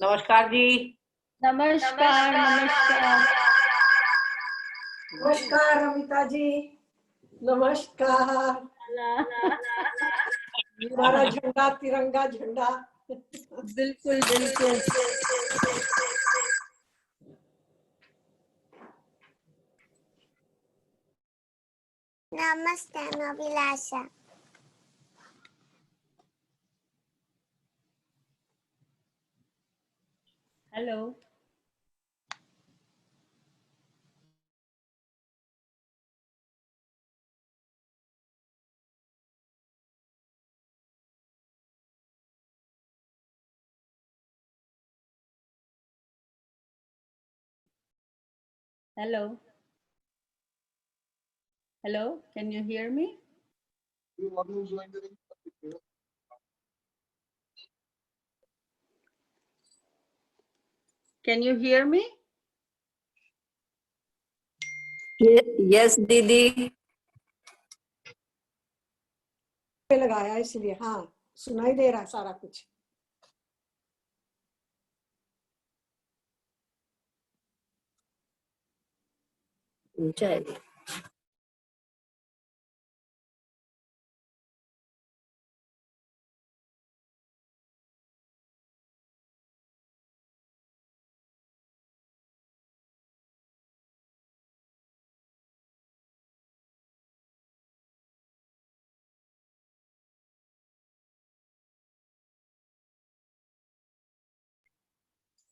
नमस्कार जी। नमस्कार नमस्कार नमस्कार अमिता जी। नमस्कार। हमारा झंडा तिरंगा झंडा। बिल्कुल बिल्कुल। नमस्ते, मैं अभिलाषा। Hello. Hello. Hello, can you hear me? Can you hear me? Yes, दीदी। लगाया इसलिए हाँ सुनाई दे रहा है सारा कुछ। ऊंचाई।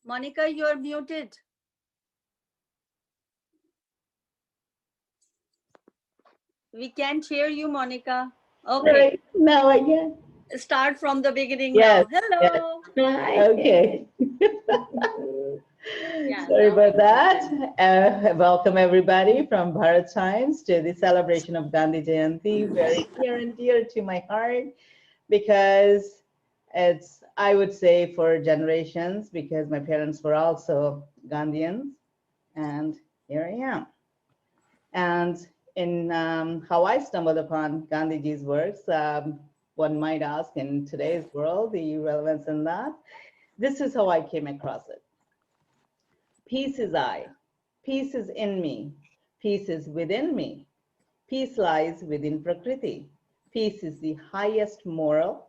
Monica, you are muted. We can't hear you, Monica. Okay. Now I can. Start from the beginning Yes, now. Hello. Yes. Okay. Yeah, Sorry now about we that. Welcome everybody from Bharat Times to the celebration of Gandhi Jayanti, very near and dear to my heart because it's, I would say, for generations, because my parents were also Gandhians, and here I am. And in how I stumbled upon Gandhiji's works, one might ask in today's world, the relevance in that. This is how I came across it. Peace is I, peace is in me, peace is within me. Peace lies within Prakriti. Peace is the highest moral.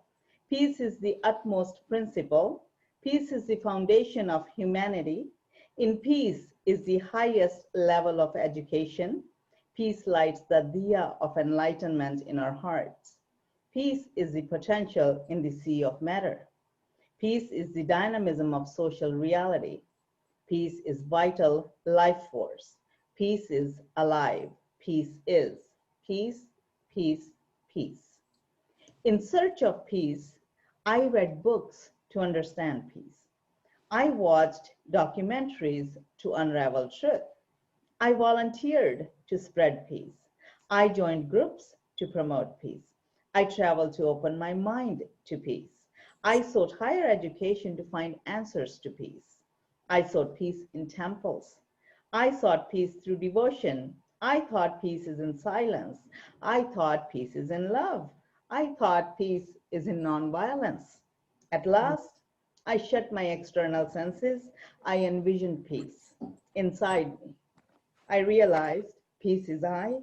Peace is the utmost principle. Peace is the foundation of humanity. In peace is the highest level of education. Peace lights the diya of enlightenment in our hearts. Peace is the potential in the sea of matter. Peace is the dynamism of social reality. Peace is vital life force. Peace is alive. Peace is. Peace, peace, peace. In search of peace, I read books to understand peace. I watched documentaries to unravel truth. I volunteered to spread peace. I joined groups to promote peace. I traveled to open my mind to peace. I sought higher education to find answers to peace. I sought peace in temples. I sought peace through devotion. I thought peace is in silence. I thought peace is in love. I thought peace is in nonviolence. At last, I shut my external senses. I envisioned peace inside me. I realized peace is I,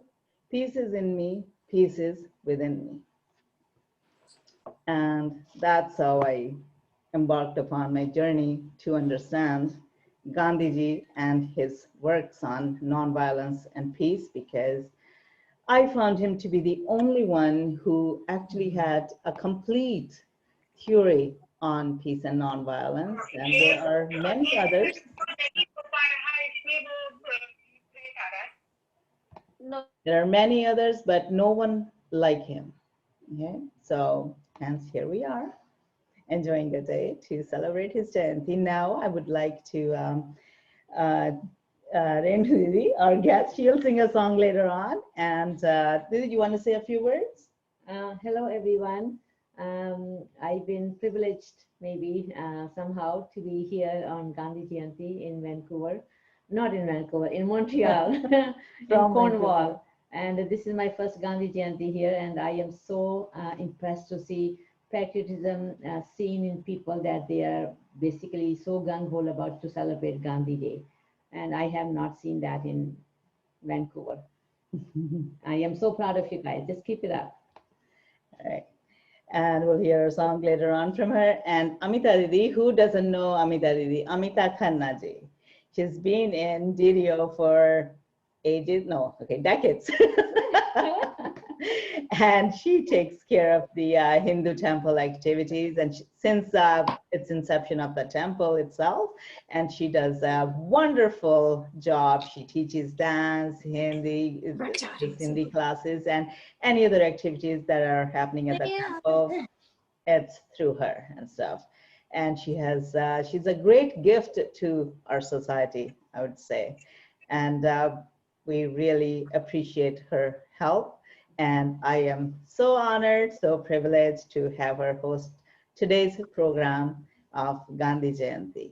peace is in me, peace is within me. And that's how I embarked upon my journey to understand Gandhiji and his works on nonviolence and peace, because I found him to be the only one who actually had a complete theory on peace and nonviolence. And there are many others. No. There are many others, but no one like him. Okay, so hence here we are, enjoying the day to celebrate his Jayanti. Now I would like to Renu Didi, our guest, she'll sing a song later on. And Didi, you want to say a few words? Hello, everyone. I've been privileged, maybe somehow, to be here on Gandhi Jayanti in Vancouver. Not in Vancouver, in Montreal, in Cornwall. And this is my first Gandhi Jayanti here, and I am so impressed to see patriotism seen in people that they are basically so gung-ho about to celebrate Gandhi Day. And I have not seen that in Vancouver. I am so proud of you guys. Just keep it up. All right. And we'll hear a song later on from her. And Amita Didi, who doesn't know Amita Didi? Amita Khanna ji. She's been in DDO for decades. And she takes care of the Hindu temple activities, and since its inception of the temple itself, and she does a wonderful job. She teaches dance, Hindi classes, and any other activities that are happening at the temple. It's through her and stuff. And she has she's a great gift to our society, I would say, and we really appreciate her help. And I am so honored, so privileged to have her host today's program of Gandhi Jayanti.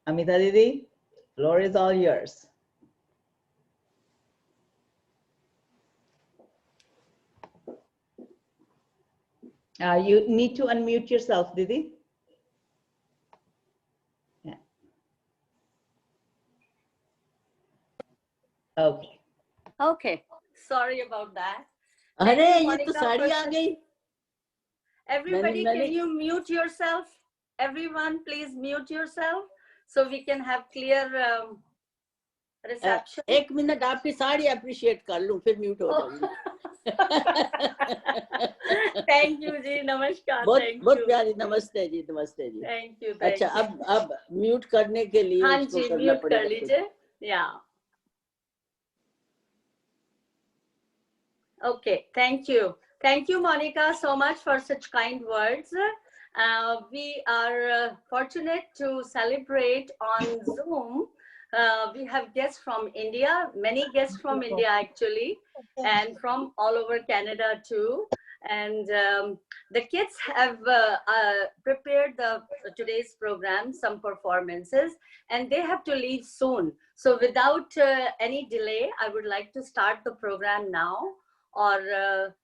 Amita Didi, floor is all yours. You need to unmute yourself, Didi. Yeah. Okay. Okay. Sorry about that. अरे Thank you, ये Monica, तो साड़ी आ for- गई. Everybody, मैंने- can you mute yourself? Everyone, please mute yourself so we can have clear reception. एक minute आपकी sari appreciate कर लूं फिर म्यूट हो जाऊंगी. Thank you जी, नमस्कार. बहुत Thank बहुत you. प्यारी. नमस्ते जी. नमस्ते जी. Thank you. अच्छा अब म्यूट करने के लिए हाँ इसको जी, करना म्यूट कर पड़ेगा. लीजिए. Yeah. Okay, thank you. Thank you, Monica, so much for such kind words. We are fortunate to celebrate on Zoom. We have guests from India, many guests from India actually, and from all over Canada too. And the kids have prepared today's program, some performances, and they have to leave soon. So without any delay, I would like to start the program now. और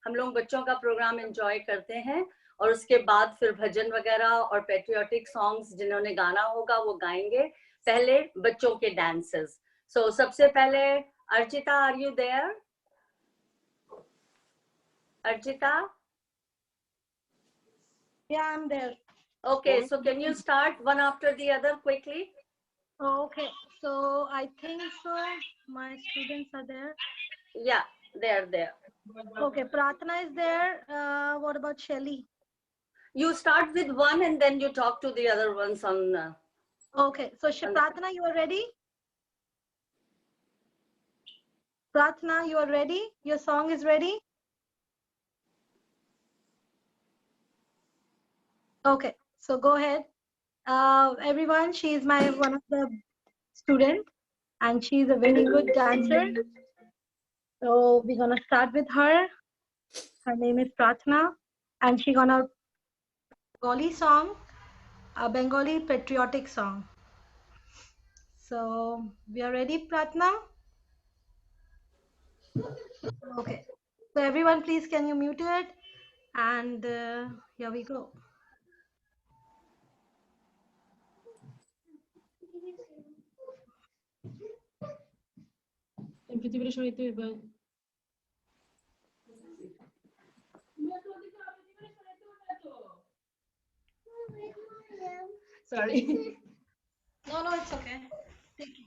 हम लोग बच्चों का programme enjoy करते हैं और उसके बाद फिर भजन वगैरह और पैट्रियोटिक सॉन्ग्स जिन्होंने गाना होगा वो गाएंगे. पहले बच्चों के डांसेस. सो सबसे पहले Archita, are you there? Archita? Yeah, I'm there. Okay, so can you start one after the other quickly? Okay, so I think so. My students are there. Yeah, they're there. Okay, Pratna is there. What about Shelly? You start with one and then you talk to the other ones on. Okay, so Pratna, you are ready? Pratna, you are ready? Your song is ready? Okay, so go ahead. Everyone, she is one of the students and she is a very good dancer. So we're gonna start with her. Her name is Pratna and she's gonna Bengali song, a Bengali patriotic song. So we are ready, Pratna? Okay. So everyone, please can you mute it? And here we go. Sorry. No, it's okay. Take it.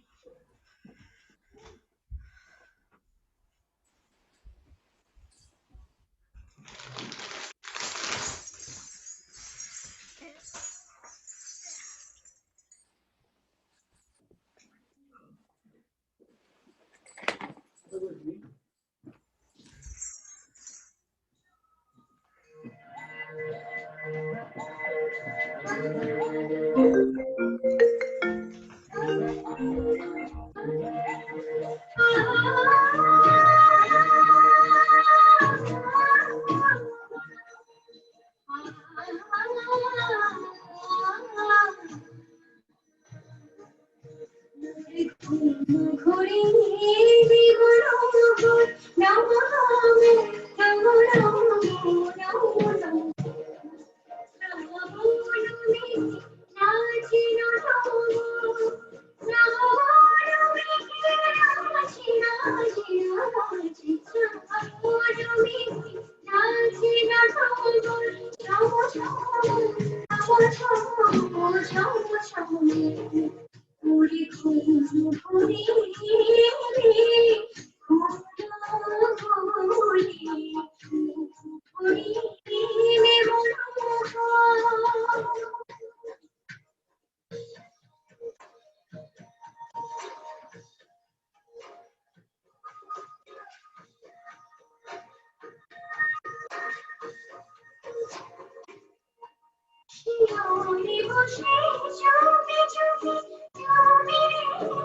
শিয়রে বসে চুপি চুপি তুমি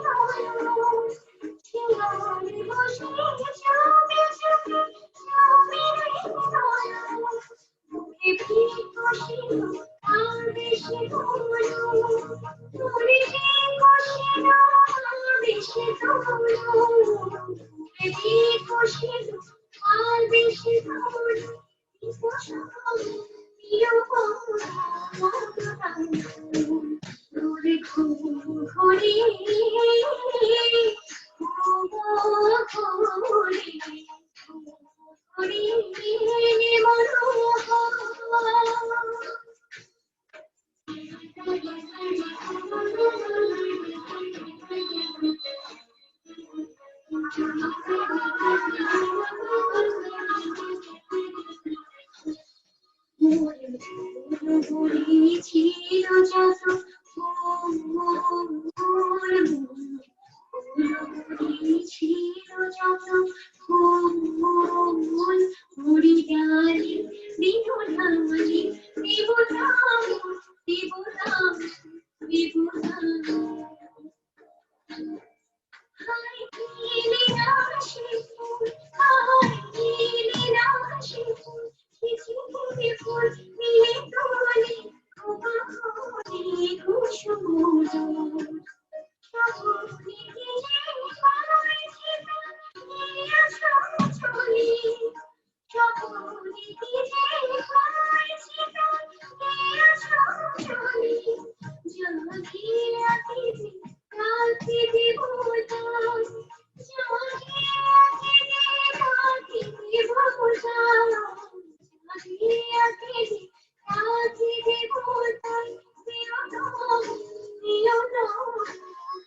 বলো শিয়রে বসে চুপি চুপি তুমি বলো তোরে খুশি আর বেশি বলো তোরে খুশি আর বেশি বলো তোরে খুশি আর বেশি বলো তোরে ঘুরি ছিল যত ছিল যত মুড়ি ডালি বিহুধালি বিহুধাম বিহুধাম বিহুধাম হাই নীলি রাশি ফুল হাই নীলি রাশি ফুল ঝিঝিরি ফুল নীলি তোলে খোপাখোলি খুশবু সবুজে পালায় ছিটা নিয়ে চলি সবুজে পালায় ছিটা নিয়ে চলি জাগিয়া দিদি রাতি বিভূতাম জাগিয়া দিদি রাতি বিভূতাম জাগিয়া দিদি রাতি বিভূতাম প্রিয়তম প্রিয়তম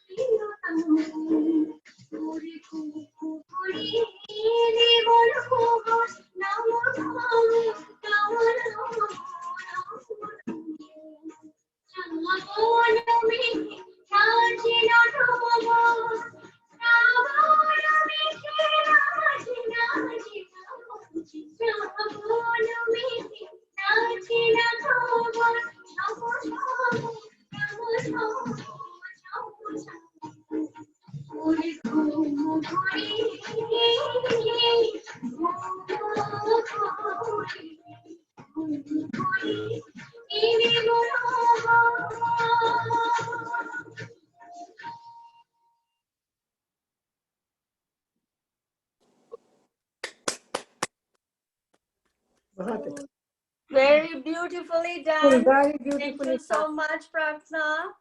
প্রিয়তম তোরে কুকুরি রে বলো নাম নাম নাম बहुत अच्छा Very beautifully done. very Thank beautifully you so much, Prarthana.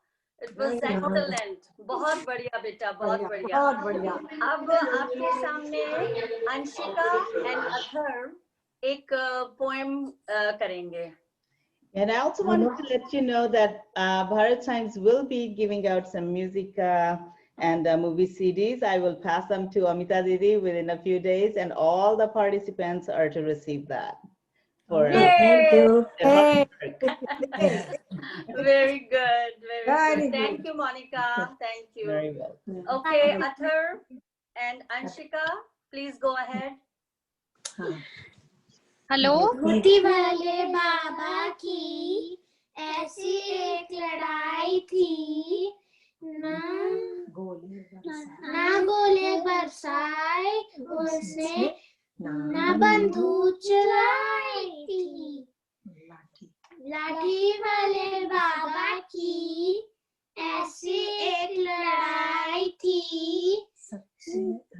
It was Very nice. excellent. बहुत बढ़िया बेटा, बहुत बढ़िया. बहुत बढ़िया अब आपके सामने अंशिका and अथर्व एक poem करेंगे. And I also wanted to let you know that Bharat Times will be giving out some music and movie CDs. I will pass them to Amita Didi within a few days, and all the participants are to receive that. For thank you their hard hey work. Very good, very Very good. good. Thank you, Monica. Thank you. Very well. Okay, Athar and Anshika, please go ahead. Hello मोती वाले बाबा की ऐसी एक लड़ाई थी ना गोले बरसाए उसने ना बंदूक चलाई थी लाठी वाले बाबा की ऐसी एक लड़ाई थी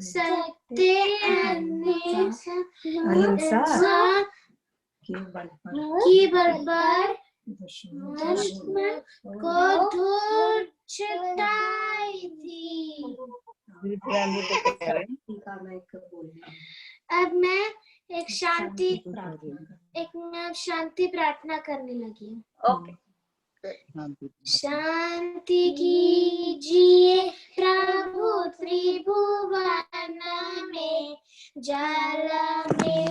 सत्य अहिंसा की बराबर दुश्मन को धूल छिटाई थी। अब मैं एक शांति प्रार्थना करने लगी। Okay. शांति कीजिए प्रभु त्रिभुवन में जल में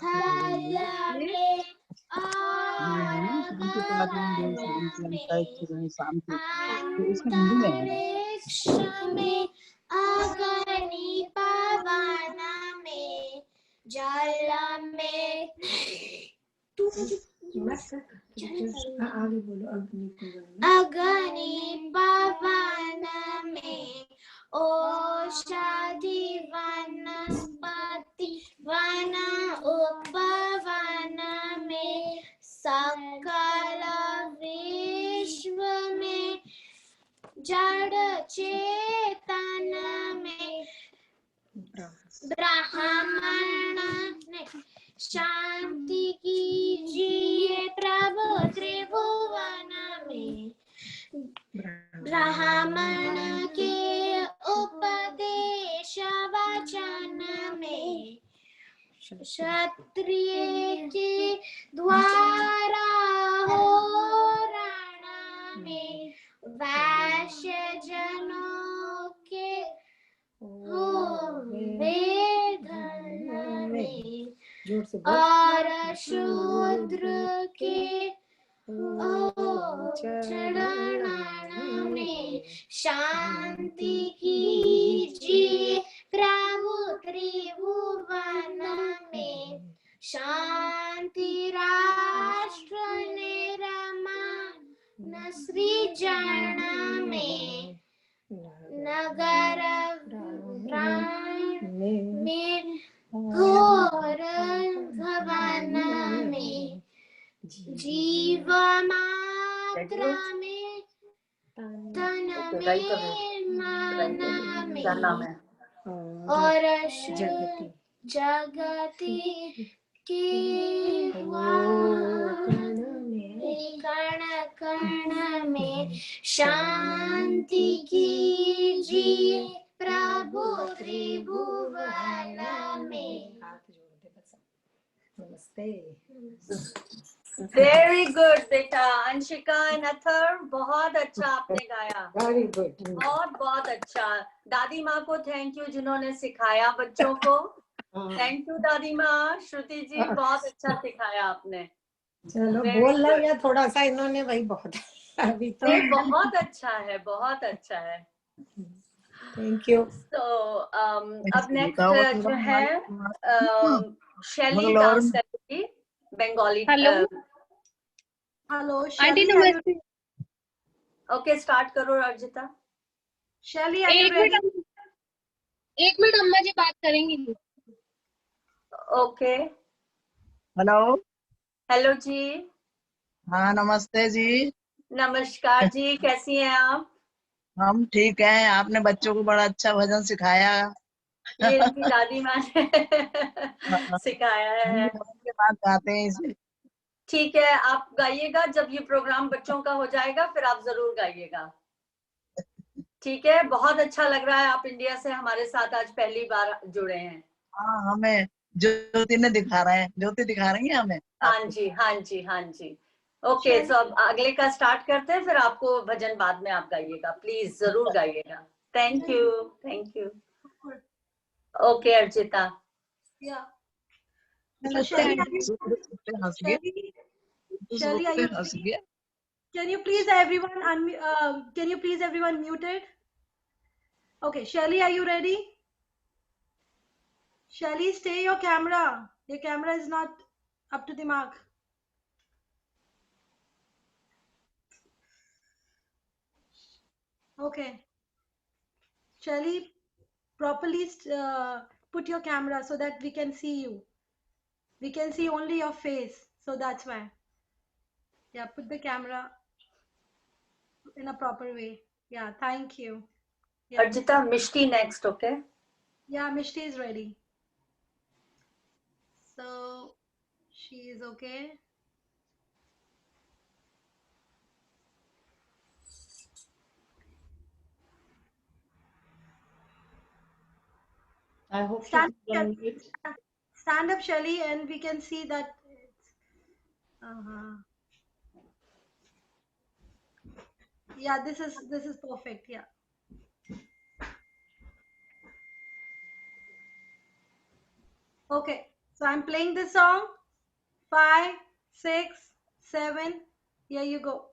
थल में और अंतरिक्ष में अग्नि पवन में जल में आगे बोलो अग्नि पवन अग्नि पवन में औषधि वनस्पति वन उपवन में सकल विश्व में जड़ चेतन में ब्राह्मण ने शांति कीजिए प्रभु त्रिभुवन में ब्राह्मण के उपदेश वचन में क्षत्रिय के द्वारा हो रण में वैश्य जनों के हो वेदन में जोर से बोल और शूद्र के चरण में शांति कीजिए प्रभु त्रिभुवन में शांति राष्ट्र निर्माण सृजन में नगर में घोर भवन में जीव मात्र में तन में मन में और जगति के कण कण में शांति कीजिए प्रभु त्रिभुवन में। नमस्ते। वेरी गुड बेटा। अंशिका एंड अथर, बहुत अच्छा आपने गाया, वेरी गुड। बहुत बहुत अच्छा। दादी माँ को थैंक यू जिन्होंने सिखाया बच्चों को। थैंक यू दादी माँ। श्रुति जी बहुत अच्छा सिखाया आपने। चलो बोल लिया थोड़ा सा इन्होंने, भाई बहुत अभी तो नहीं, बहुत अच्छा है, बहुत अच्छा है। Thank you. तो अब नेक्स्ट जो है शैली डांस करेगी बंगाली। हेलो शैली, ओके स्टार्ट करो अर्जिता। शैली एक मिनट अम्मा जी बात करेंगी। ओके। हेलो। हेलो जी। हाँ नमस्ते जी। नमस्कार जी, कैसी हैं आप? हम ठीक हैं। आपने बच्चों को बड़ा अच्छा भजन सिखाया। ये इनकी दादी माँ ने सिखाया है। के बाद गाते हैं इसे। ठीक है, आप गाइएगा। जब ये प्रोग्राम बच्चों का हो जाएगा फिर आप जरूर गाइएगा। ठीक है, बहुत अच्छा लग रहा है। आप इंडिया से हमारे साथ आज पहली बार जुड़े हैं। हाँ, हमें ज्योति ने दिखा रहे हैं, ज्योति दिखा रही है हमें। हाँ जी, हाँ जी, हाँ जी। ओके, तो अब अगले का स्टार्ट करते हैं, फिर आपको भजन बाद में आप गाइएगा। प्लीज जरूर गाइएगा। Thank you, thank you. Okay Arjita. Shelley, can you please everyone muted? Okay, Shelley, are you ready? Shelley, stay your camera. Your camera is not up to the mark. Okay. Shelley, properly put your camera so that we can see you. We can see only your face, so that's why. Yeah, put the camera in a proper way. Yeah, thank you. Yeah. Arjita, Mishti next, okay? Yeah, Mishti is ready. So, she is okay. I hope Stand up, Shelley, and we can see that. Yeah, this is perfect. Yeah. Okay, so I'm playing this song. 5, 6, 7. Here you go.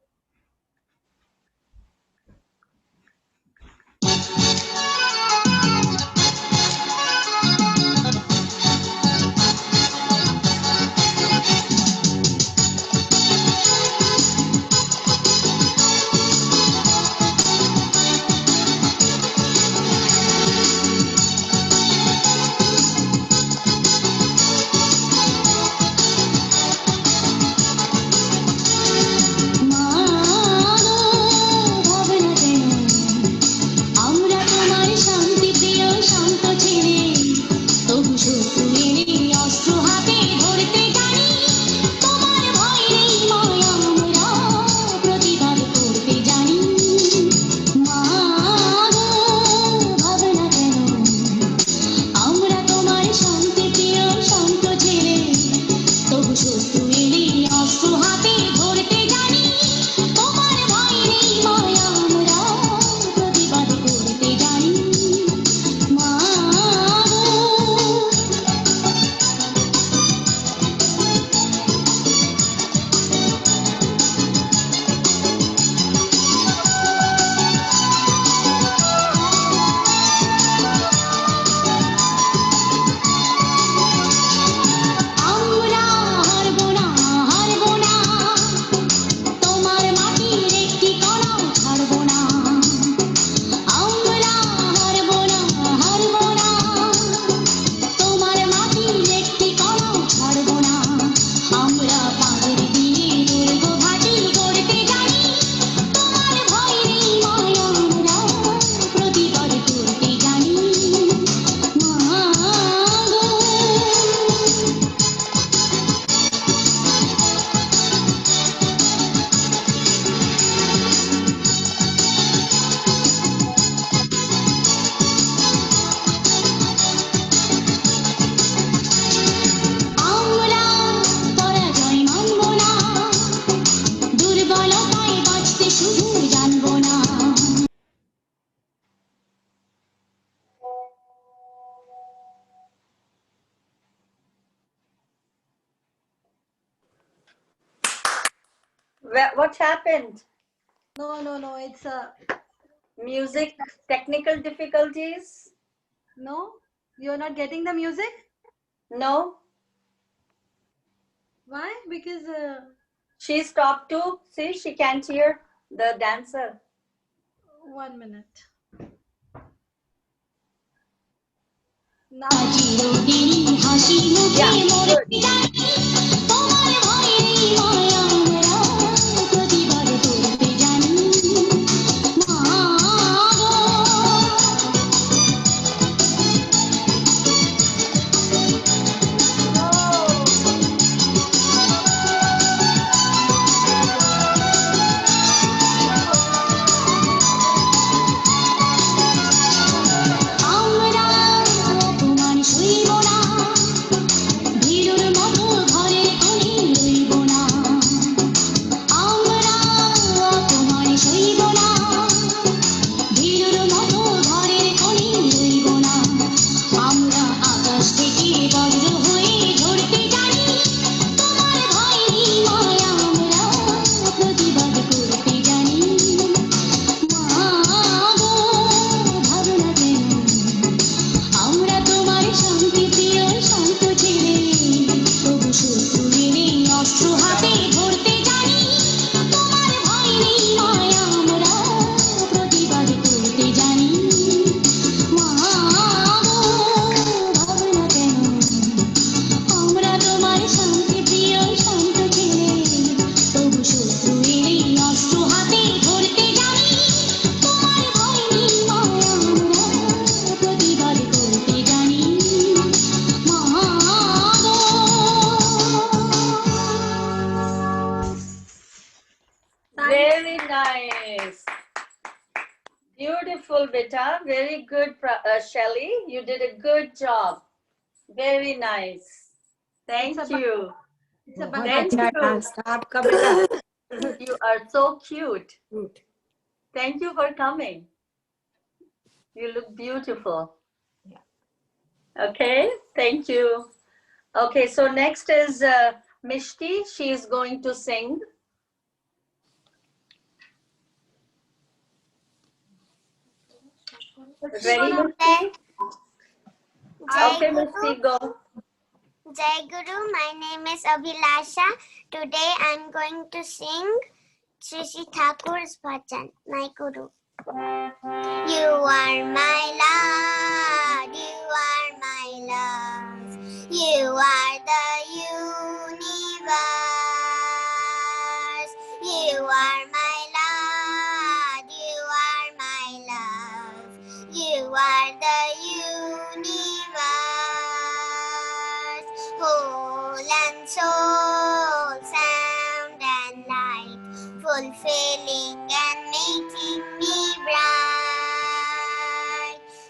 What happened? No. It's Music technical difficulties? no. You're not getting the music. No? Why? Because She stopped too. See, she can't hear the dancer. 1 minute. Now. Yeah, good. Very nice. Beautiful, beta. Very good, Shelly. You did a good job. Very nice. Thank you. It's a बहुत Thank अच्छा you. Dance था आपका बेटा. You are so cute. Cute. Thank you for coming. You look beautiful. Okay, thank you. Okay, so next is Mishti. She is going to sing. Ready, Mishti? Okay, Mishti, go. Jai Guru, my name is Abhilasha. Today I'm going to sing Shri Shri Thakur's bhajan, my Guru. You are my Lord, you are my love, you are the universe. You are my Lord, you are my love, you are the universe. Whole and soul, sound and light, fulfilling and making me bright.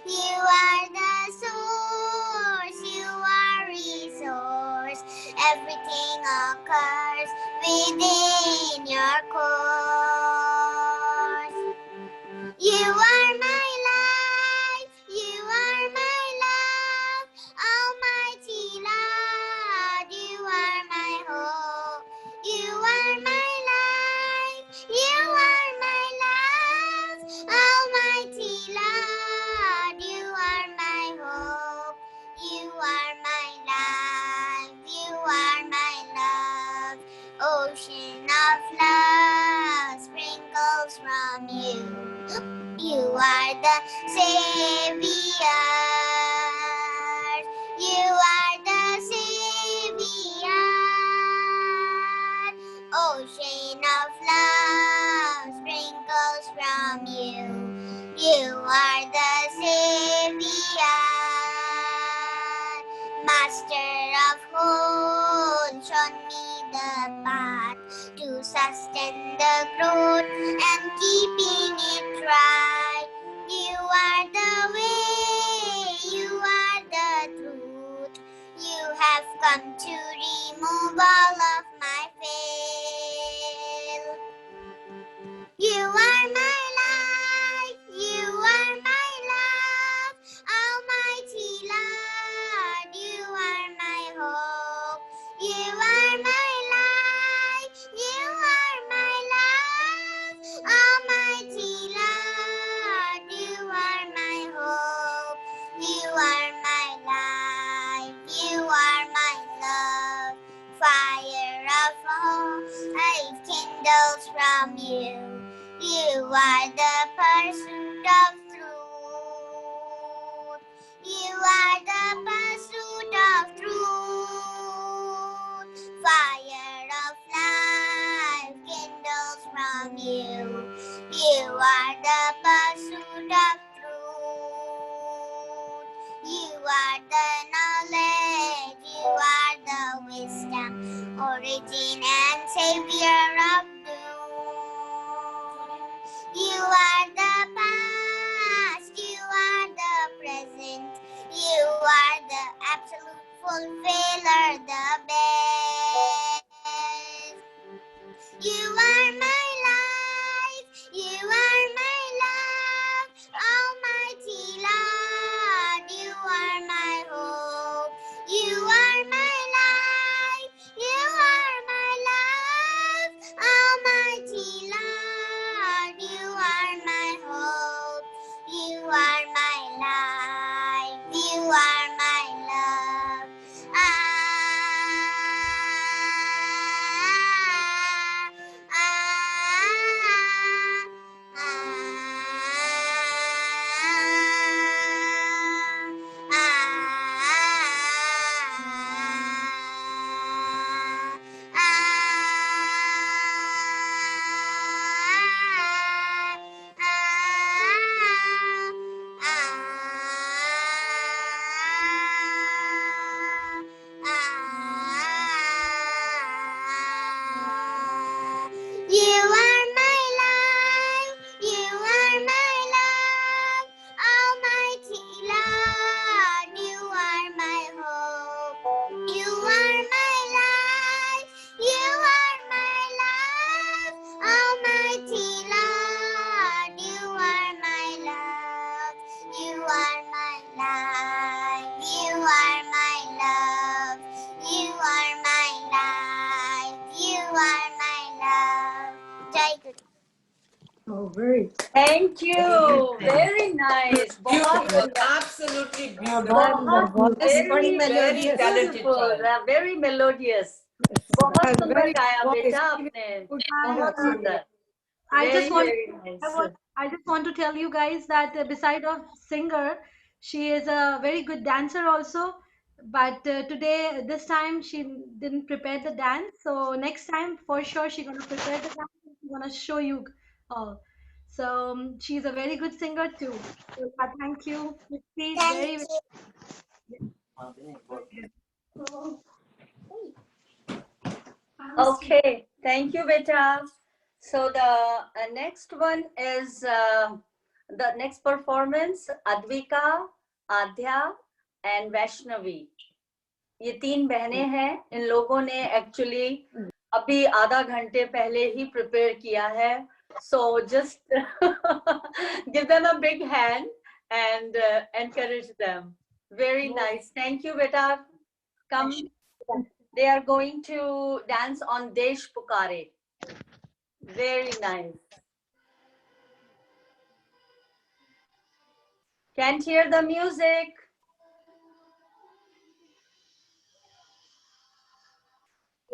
You are the source, you are resource, everything occurs within your course. You are my life, you are my love, Almighty Lord, you are my hope. You are my life, you are my love, Almighty Lord, you are my hope. You are my life, you are my love, ocean of love sprinkles from you. You are the Savior. You are the Savior. Ocean of love sprinkles from you. You are the Savior. Master of whole, show me the path to sustain the growth and keeping it right. You are the way, you are the truth. You have come to remove all of my fail. You are my life, you are my love, Almighty Lord, you are my hope. You are my life, you are my fire of life kindles from you. You are the pursuit of truth. You are the pursuit of truth. Fire of life kindles from you. You are the pursuit of truth. You are the knowledge. You are the wisdom, origin and savior of doom. You are the past. You are the present. You are the absolute fulfiller, the best. You are my life. You are my love, Almighty Lord. You are my hope. You are my life. You are my love, Almighty Lord. You are my hope. You are my life. You are my love. You are my life. You are my love, Almighty Lord. You are my hope. You are my life. You are my love, Almighty Lord. You are my love. You are my life. You are my love. You are my life. You are my love. Jai Guru. Oh, very Thank you. Very nice. बहुत Beautiful, सुंदर. absolutely your beautiful. voice very Very, very melodious. talented beautiful. child. Very melodious. Yes, बहुत a सुंदर very गाया good voice, बेटा very आपने. good बहुत singer. सुंदर. I Very, just want very nice. I just want to tell you guys that beside of singer, she is a very good dancer also. But today, this time, she didn't prepare the dance. So next time, for sure, she's gonna prepare the dance. And she's gonna show you all. So she's a very good singer too. So, thank you. Please, Thank very, you. Okay, thank you, beta. So the next one is the next performance, Advika, Adhya, and Vaishnavi. ये तीन बहनें हैं. इन लोगों ने actually अभी आधा घंटे पहले ही प्रिपेयर किया है. So just give them a big hand and encourage them. Very nice. Thank you, beta. Come. They are going to dance on Desh Pukare. Very nice. Can't hear the music.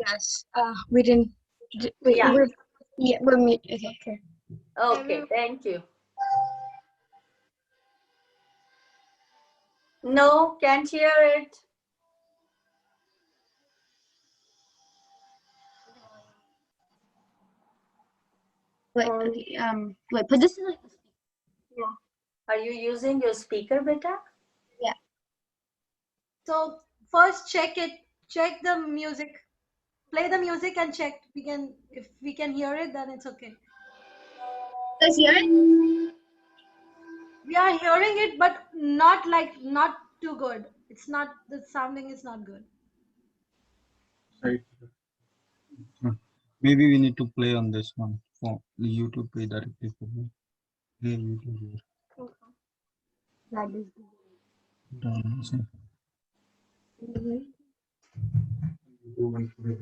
Yes. We didn't. Wait, Yeah. we're mute. Okay. Okay, thank you. No, can't hear it. Wait. Wait. Put this in like. Are you using your speaker, beta? So first check it. Check the music. Play the music and check. If we can hear it, then it's okay. Guys, hear it? We are hearing it, but not too good. It's not, the sounding is not good. Right. Maybe we need to play on this one for the YouTube page directly for me. Yeah, YouTube here. That is. Okay.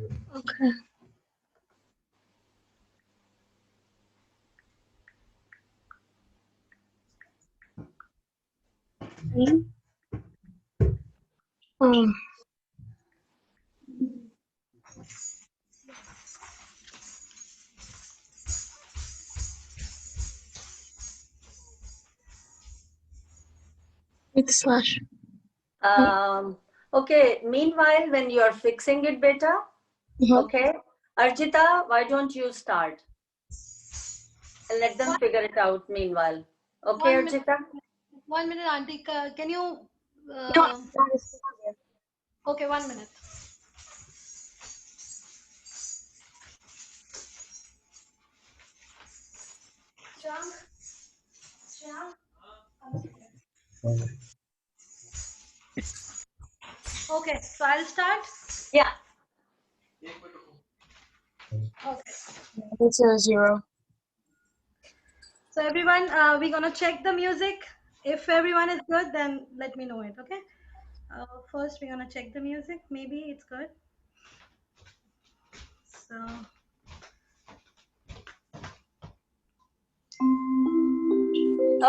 With slash. Okay, meanwhile, when you're fixing it, beta, okay, Arjita, why don't you start? And let them figure it out meanwhile. Okay, Arjita? 1 minute, Auntie. Can you? Okay, 1 minute. Okay, so I'll start. Yeah. Okay. It's 0. So everyone, we're gonna check the music. If everyone is good, then let me know it. Okay. First, we're gonna check the music. Maybe it's good. So.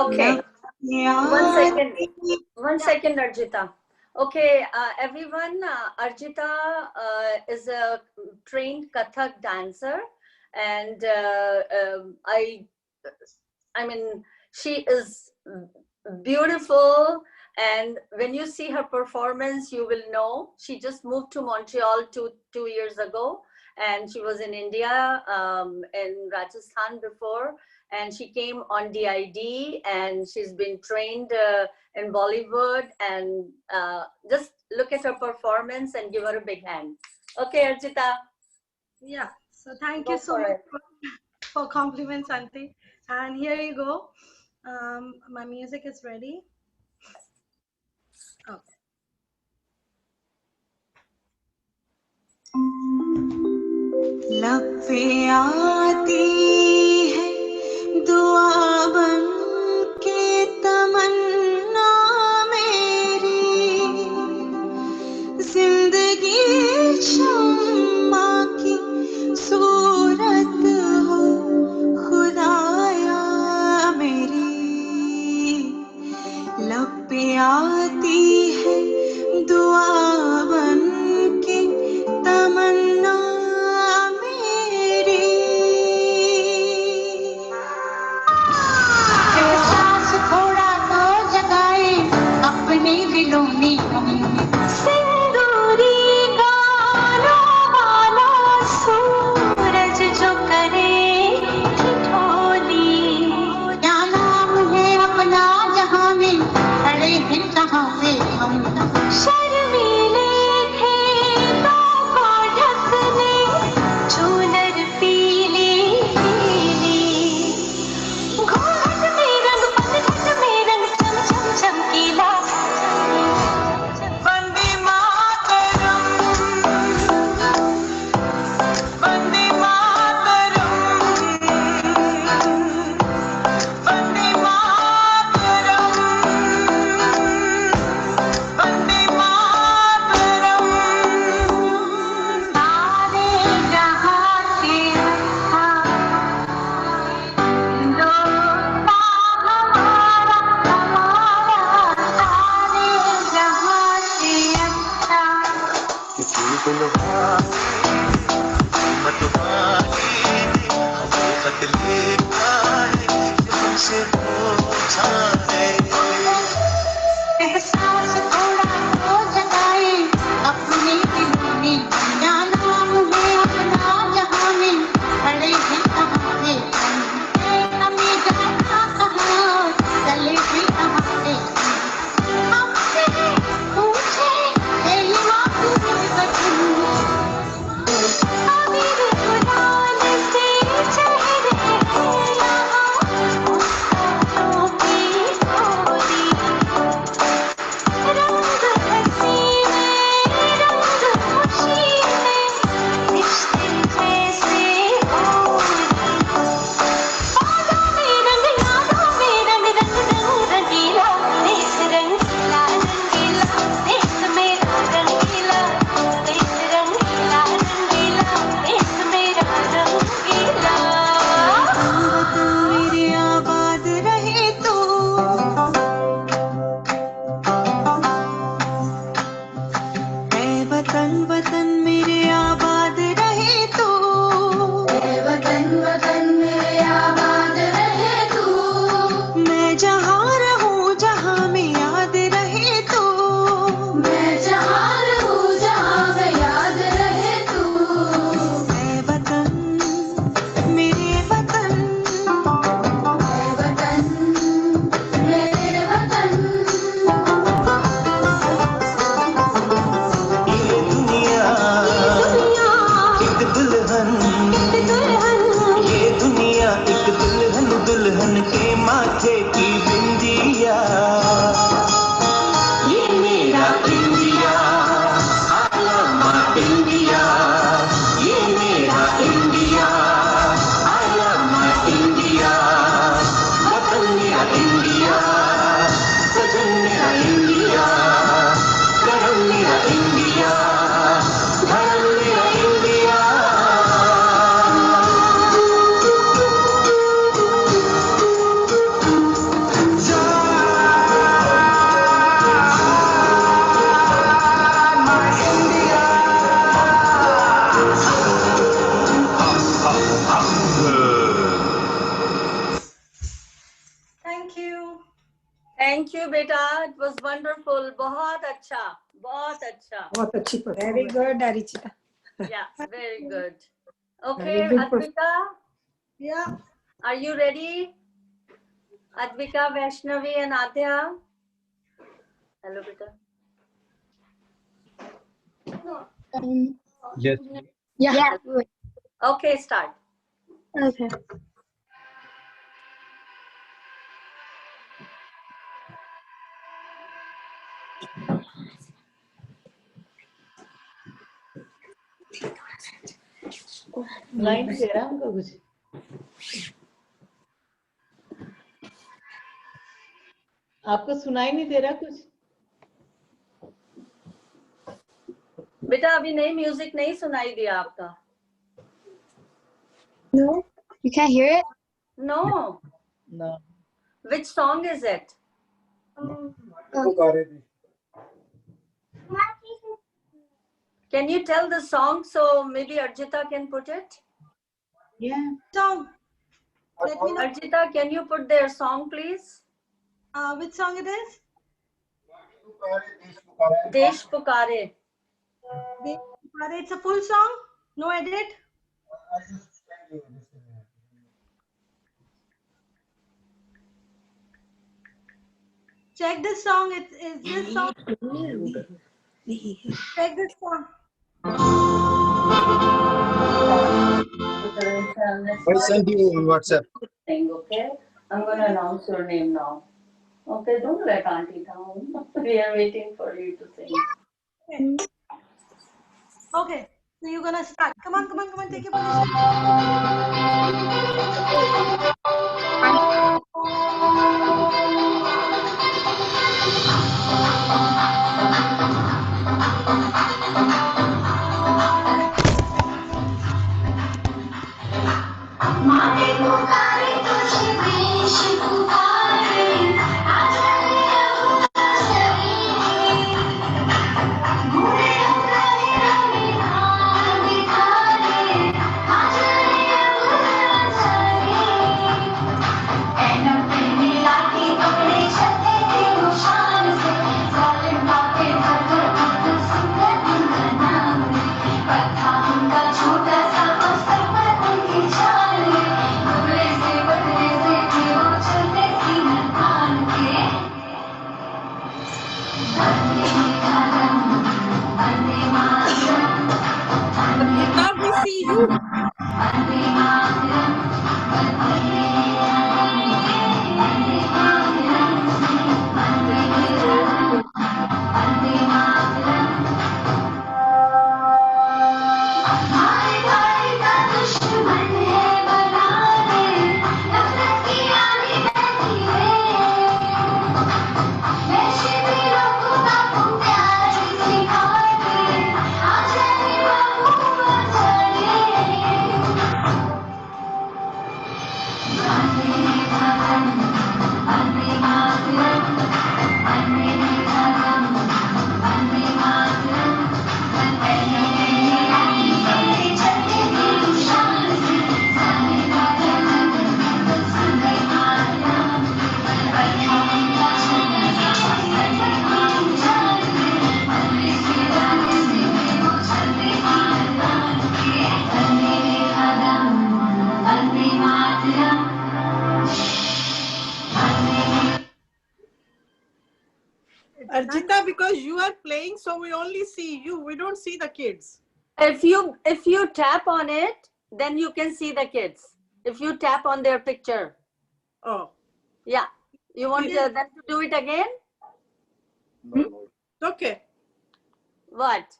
Okay. 1 second. 1 second, Arjita. Okay, everyone, Arjita is a trained Kathak dancer, and I mean, she is beautiful, and when you see her performance, you will know. She just moved to Montreal two years ago, and she was in India, in Rajasthan before, and she came on DID, and she's been trained in Bollywood, and just look at her performance and give her a big hand. Okay, Arjita. Yeah, so thank you so much for compliments, Auntie. And here you go. My music is ready. Okay. लब पे आती है दुआ बन के तमन्ना मेरी, जिंदगी शम्मा की सूरत हो खुदाया मेरी, लब पे आती है दुआ बन के तमन्ना मेरी, एहसास थोड़ा तो जगाए अपने दिलों में सिंदूरी गालों वाला सूरज जो करे ठिठोली, क्या नाम है अपना जहां में खड़े हैं जहां पे हम शर्मीले थे तो ढकने चूनर पीली पीली, घूंघट में रंग पतझट में रंग चम चम चमकीला, वंदे मातरम वंदे मातरम वंदे मातरम वंदे मातरम, सारे जहां के हिंदुस्तान हमारा हमारा, सारे जहां से अच्छा किसी मतवाली खत लिखा है तुमसे पूछा है, एहसास थोड़ा तो जगाए अपने दिलों में, क्या नाम है अपना जहां में खड़े हैं कहां पे हमें जाना कहां चले भी कहां पे, हमसे पूछे तेरी माफी बचन अमीर गुलाल से चेहरे हैं यहाँ मुस्कानों की गोली, रंग हंसी में रंग खुशी में रिश्ते जैसे होली, बादों में रंग यादों में रंग रंग रंग रंगीला, देश रंगीला रंगीला देश मेरा रंगीला, देश रंगीला रंगीला देश मेरा रंगीला, मेरे आबाद रहे तू, ऐ वतन वतन मेरे आबाद रहे तू, ऐ वतन वतन मेरे आबाद रहे तू, मैं जहाँ रहूं जहाँ में याद रहे beta. It was wonderful. बहुत अच्छा, बहुत अच्छा. बहुत अच्छी very good Arichita. Yeah, very good. Okay, Very good Advika, Yeah. are you ready? Advika, Vaishnavi, and Adya. Hello, beta. Yes. Yeah. Okay, start. Okay. सुनाई नहीं दे रहा हमको कुछ आपको सुनाई नहीं दे रहा कुछ बेटा अभी नई म्यूजिक नहीं सुनाई दिया आपका No, you can't hear it. No. No. Which song is it? Can you tell the song so maybe Arjita can put it? Yeah. Song. Let me know. Arjita, can you put their song, please? Which song it is? Desh Pukare. It's a full song. No edit. Check this song. Is this song? Check this song. I sent you in WhatsApp. Okay, I'm going to announce your name now. Okay, don't let Auntie down. We are waiting for you to sing. Okay, so you're gonna start. Come on, come on, come on. Take your position. Arjita, we see you. Arjita, because you are playing, so we only see you. We don't see the kids. If you tap on it, then you can see the kids. If you tap on their picture. Oh. Yeah. You want them to do it again? Okay. What?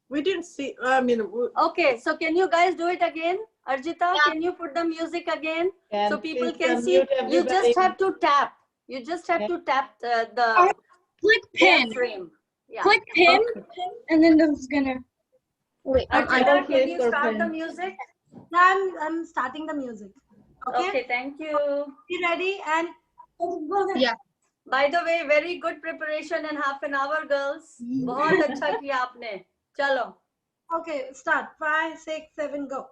We didn't see. Okay, so can you guys do it again? Arjita, can you put the music again so people can see? You just have to tap. You just have to tap the Click pin. frame. Yeah. Click pin, and then this is gonna. Wait, Arjita, can you start the music? I'm starting the music. Okay. Okay, thank you. You ready? And yeah. By the way, very good preparation in half an hour, girls. बहुत अच्छा किया आपने. चलो. Okay, start. 5, 6, 7, go.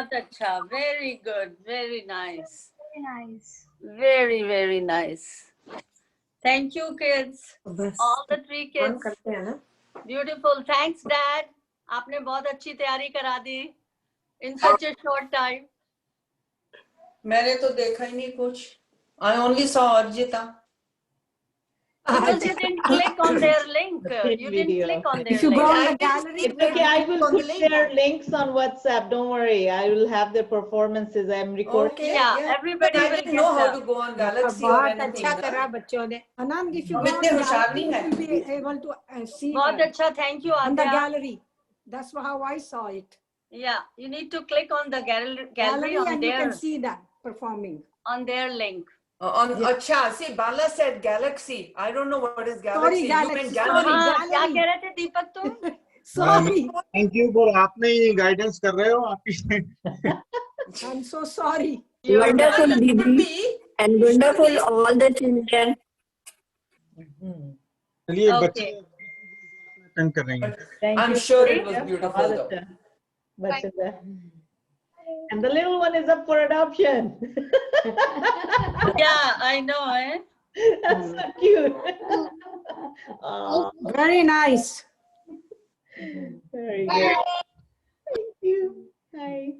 बहुत अच्छा, very good, very nice, Very nice. very very nice. Thank you kids, बस all the 3 on kids. करते हैं ना. Beautiful, thanks dad. आपने बहुत अच्छी तैयारी करा दी in such a short time. मैंने तो देखा ही नहीं कुछ. I only saw Arjita. Because you didn't click on their link. The pin You didn't video. click on If their you go link. on I the didn't gallery, see It's okay. I will on the put link. their links on WhatsApp. Don't worry. I will have their performances. I'm recording. Okay, Yeah, yeah. everybody I will didn't get know how the. to go on Galaxy or बहुत anything. अच्छा करा बच्चों ने. Anand, if you हम go on इतने the होशियार gallery, नहीं you हैं. will be able to see बहुत her अच्छा, thank you on the Adya. gallery. That's how I saw it. Yeah, you need to click on the gallery Gallery, on and you can their see them performing. link. On Yeah. Acha, see, Bala said Galaxy. I don't know what is Galaxy. Sorry, You meant Galaxy. gallery. Sorry. हाँ, क्या gallery. कह रहे थे दीपक तुम? Sorry. Thank you for आपने ही guidance कर रहे हो आप ही. I'm so sorry. Wonderful, It could Didi, be. and It should wonderful be. all the children. चलिए Okay. बच्चे अटेंड कर रही हैं. Thank I'm you. sure it was Priya. beautiful बहुत though. अच्छा. बच्चों का. And the little one is up for adoption. Yeah, I know, eh? That's so cute. Oh, Very nice. very good. Thank you. Hi.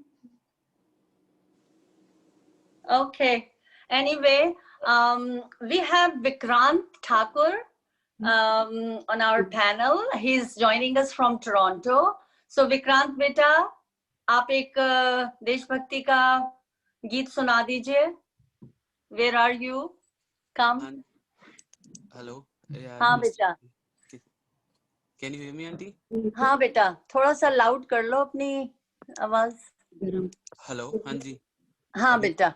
Okay. Anyway, we have Vikrant Thakur on our panel. He's joining us from Toronto. So Vikrant beta, आप एक देशभक्ति का गीत सुना दीजिए. Where are you? Come. Hello. Yeah, हाँ बेटा. Can you hear me, auntie? हाँ बेटा, थोड़ा सा loud कर लो अपनी आवाज. Hello, हाँ जी. हाँ बेटा.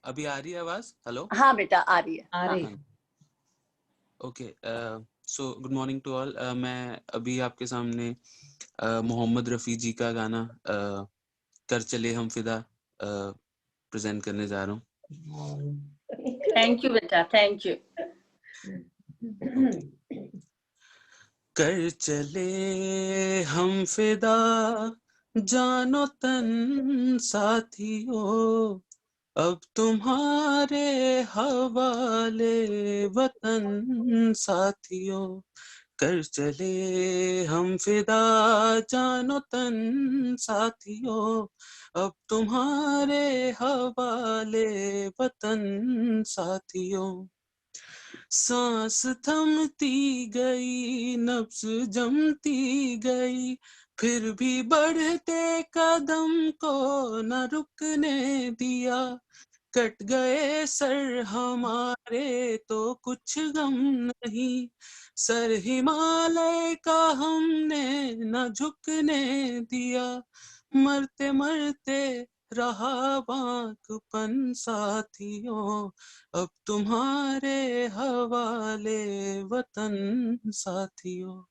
अभी आ रही है आवाज? Hello. हाँ बेटा आ रही है. आ रही. Okay. So good morning to all. मैं अभी आपके सामने मोहम्मद रफ़ी जी का गाना कर चले हम फिदा प्रेजेंट करने जा रहा हूँ. Thank you बेटा. Thank you. कर चले हम फिदा जानो तन साथियों, अब तुम्हारे हवाले वतन साथियों. कर चले हम फिदा जानो तन साथियों, अब तुम्हारे हवाले वतन साथियों. सांस थमती गई, नब्ज जमती गई, फिर भी बढ़ते कदम को न रुकने दिया. कट गए सर हमारे तो कुछ गम नहीं, सर हिमालय का हमने न झुकने दिया. मरते मरते रहा बांकपन साथियों, अब तुम्हारे हवाले वतन साथियों.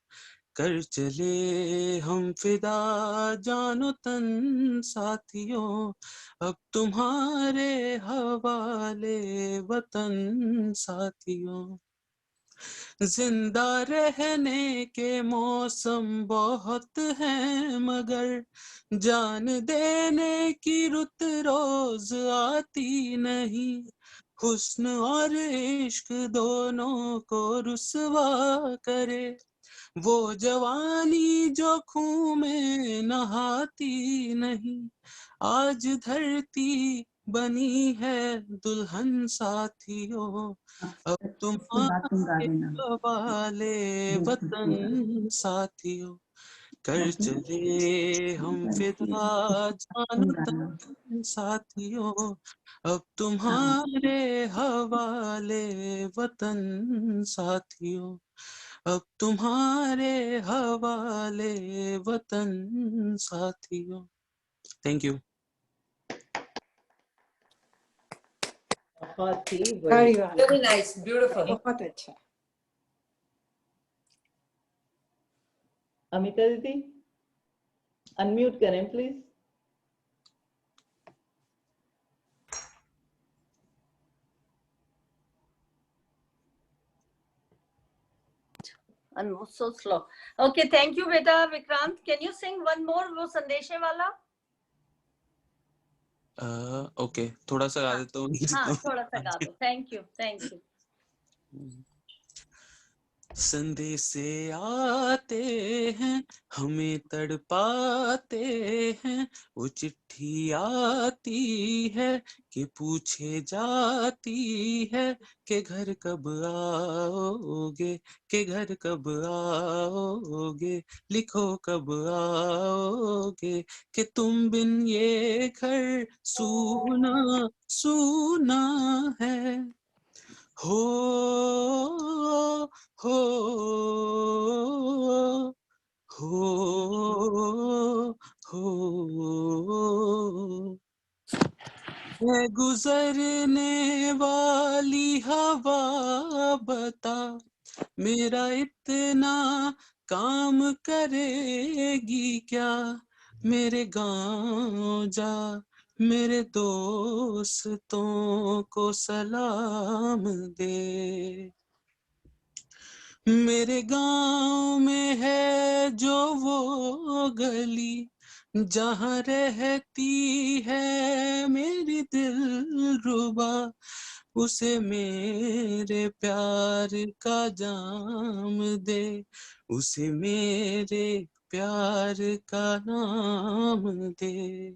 कर चले हम फिदा जानो तन साथियों, अब तुम्हारे हवाले वतन साथियों. जिंदा रहने के मौसम बहुत हैं मगर जान देने की रुत रोज आती नहीं. हुस्न और इश्क दोनों को रुसवा करे, वो जवानी जो खून में नहाती नहीं. आज धरती बनी है दुल्हन साथियों, अब तुम्हारे हवाले वतन साथियों. कर चले हम फिदा जानो तन साथियों, अब तुम्हारे हवाले वतन साथियों, अब तुम्हारे हवाले वतन साथियों. Thank you. बहुत ही Very बढ़िया. well. Very nice. Beautiful. बहुत अच्छा. अमिता दीदी, अनम्यूट करें please. I'm so slow. Okay, thank you, beta. Vikrant, can you sing one more, वो संदेशे वाला? ओके, थोड़ा सा गा देता हूँ। हाँ, थोड़ा सा गा दो। Thank you, thank you. संदेशे आते हैं, हमें तड़पाते हैं, वो चिट्ठी आती है कि पूछे जाती है कि घर कब आओगे, कि घर कब आओगे, लिखो कब आओगे, कि तुम बिन ये घर सूना सूना है। हो हो मैं गुजरने वाली हवा बता, मेरा इतना काम करेगी क्या, मेरे गाँव जा, मेरे दोस्तों को सलाम दे। मेरे गांव में है जो वो गली, जहाँ रहती है मेरी दिलरुबा, उसे मेरे प्यार का जाम दे, उसे मेरे प्यार का नाम दे।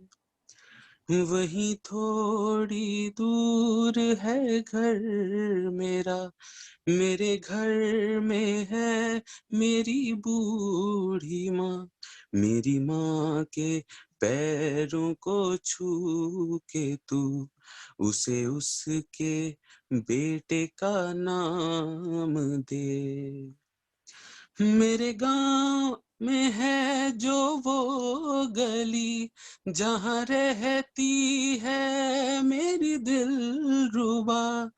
वहीं थोड़ी दूर है घर मेरा, मेरे घर में है मेरी बूढ़ी माँ, मेरी माँ के पैरों को छू के तू उसे उसके बेटे का नाम दे। मेरे गांव में है जो वो गली, जहाँ रहती है मेरी दिलरुबा,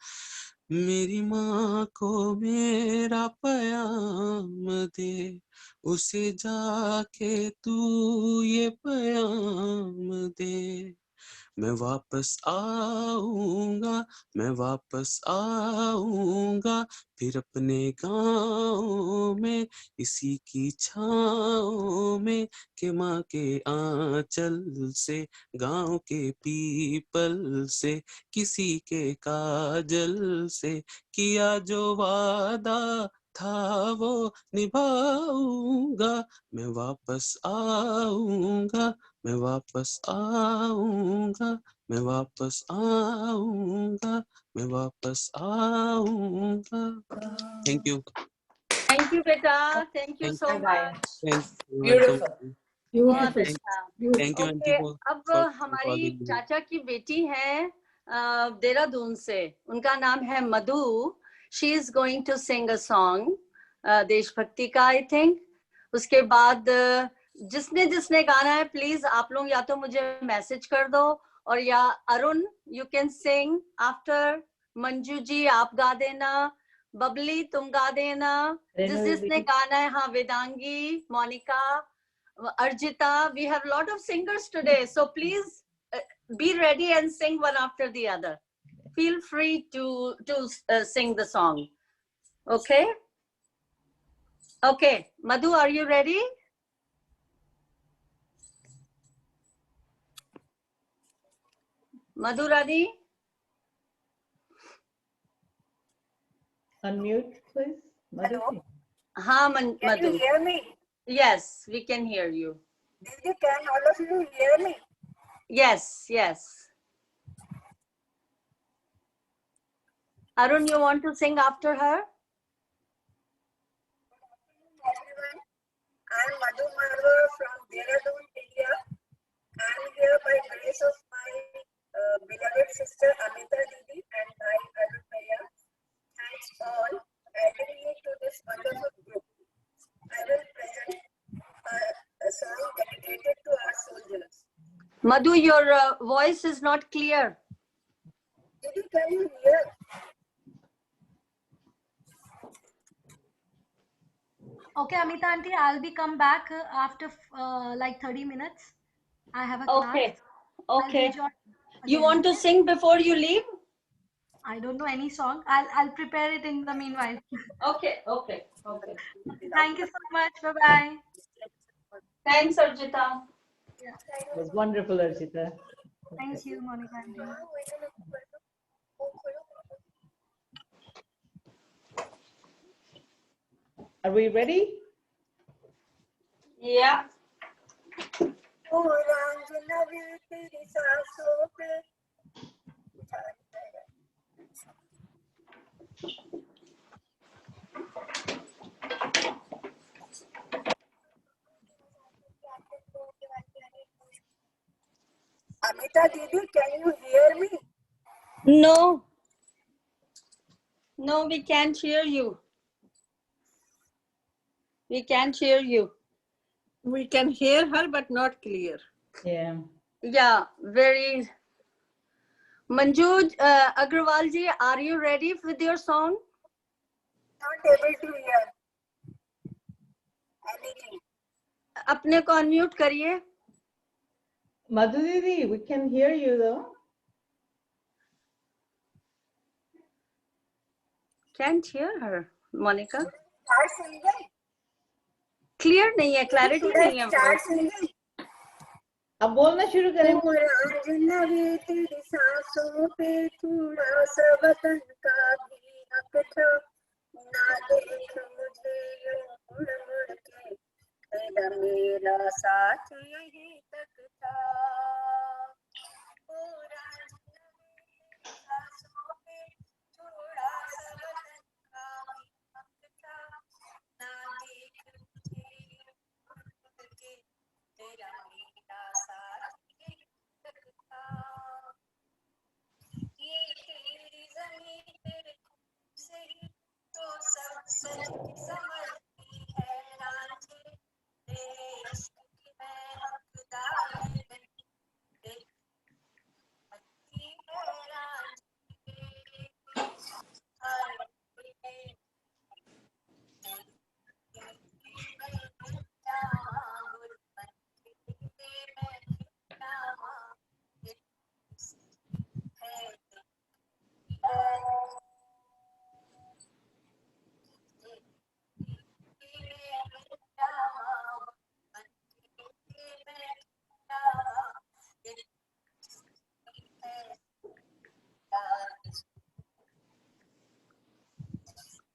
मेरी माँ को मेरा प्याम दे, उसे जाके तू ये प्याम दे। मैं वापस आऊंगा, मैं वापस आऊंगा, फिर अपने गाँव में इसी की छाँव में, के माँ के आंचल से, गाँव के पीपल से, किसी के काजल से, किया जो वादा था वो निभाऊंगा। मैं वापस आऊंगा, मैं वापस आऊंगा, मैं वापस आऊंगा, मैं वापस आऊंगा। Thank you. Thank you, beta. Thank you so much. Beautiful. बहुत अच्छा। Thank you, aunty, Okay, for अब हमारी calling me. चाचा की बेटी है देहरादून से, उनका नाम है मधु. She is going to sing a song, देशभक्ति का, I think. उसके बाद जिसने जिसने गाना है, प्लीज आप लोग या तो मुझे मैसेज कर दो, और या Arun, you can sing after. Manju ji आप गा देना, बबली तुम गा देना, जिसने गाना है. हाँ, Vedangi, Monika, Arjita, we have a lot of singers today, so please be ready and sing one after the other. Feel free to sing the song. Okay? Okay, Madhu, are you ready? Madhu Rani? Unmute, please. Madhu. Haan, Can Madhu. you hear me? Yes, we can hear you. Didi, can all of you hear me? Yes, yes. Arun, you want to sing after her? Everyone, I am Madhu Marwar from Dehradun, India. I am here by grace of my beloved sister Amita Didi and my Arun Bhaiya. Thanks all adding me to this wonderful group. I will present a song dedicated to our soldiers. Madhu, your voice is not clear. Didi, can you hear? Okay, Amita auntie, I'll be come back after like 30 minutes. I have a class. Okay. Okay. You want to sing before you leave? I don't know any song. I'll prepare it in the meanwhile. Okay. Thank you so much. Bye bye. Thanks, Arjita. Yeah. It was wonderful, Archita. Thank you, Monica aunty. Are we ready? Yeah. Amita Didi, can you hear me? No. No, we can't hear you. We can't hear you. We can hear her, but not clear. Yeah. Yeah, very. Manju Agrawal ji, are you ready with your song? Not able to hear anything. अपने को unmute करिए. Madhu Didi, we can hear you though. Can't hear her, Monica. Start singing. Clear नहीं है, clarity नहीं है. Start singing. अब बोलना शुरू करें. अजनबी तेरी सांसों पे थोड़ा सा वतन का भी हक था, ना देख मुझे यूं मुड़ मुड़ के, तेरा मेरा साथ यहीं तक था. पूरा अजनबी तेरी सांसों पे थोड़ा सा वतन का भी हक था, ना देख मुझे यूं मुड़ मुड़ के, तेरा मेरा साथ यहीं तक था. ये तेरी ज़मीं तेरे खून से ही तो सब समझती है रांझे, तेरे इश्क की मैं हकदार नहीं, देखती है रांझे. हाय रे, मैं जावां गुरबत के मैं जावां, ये है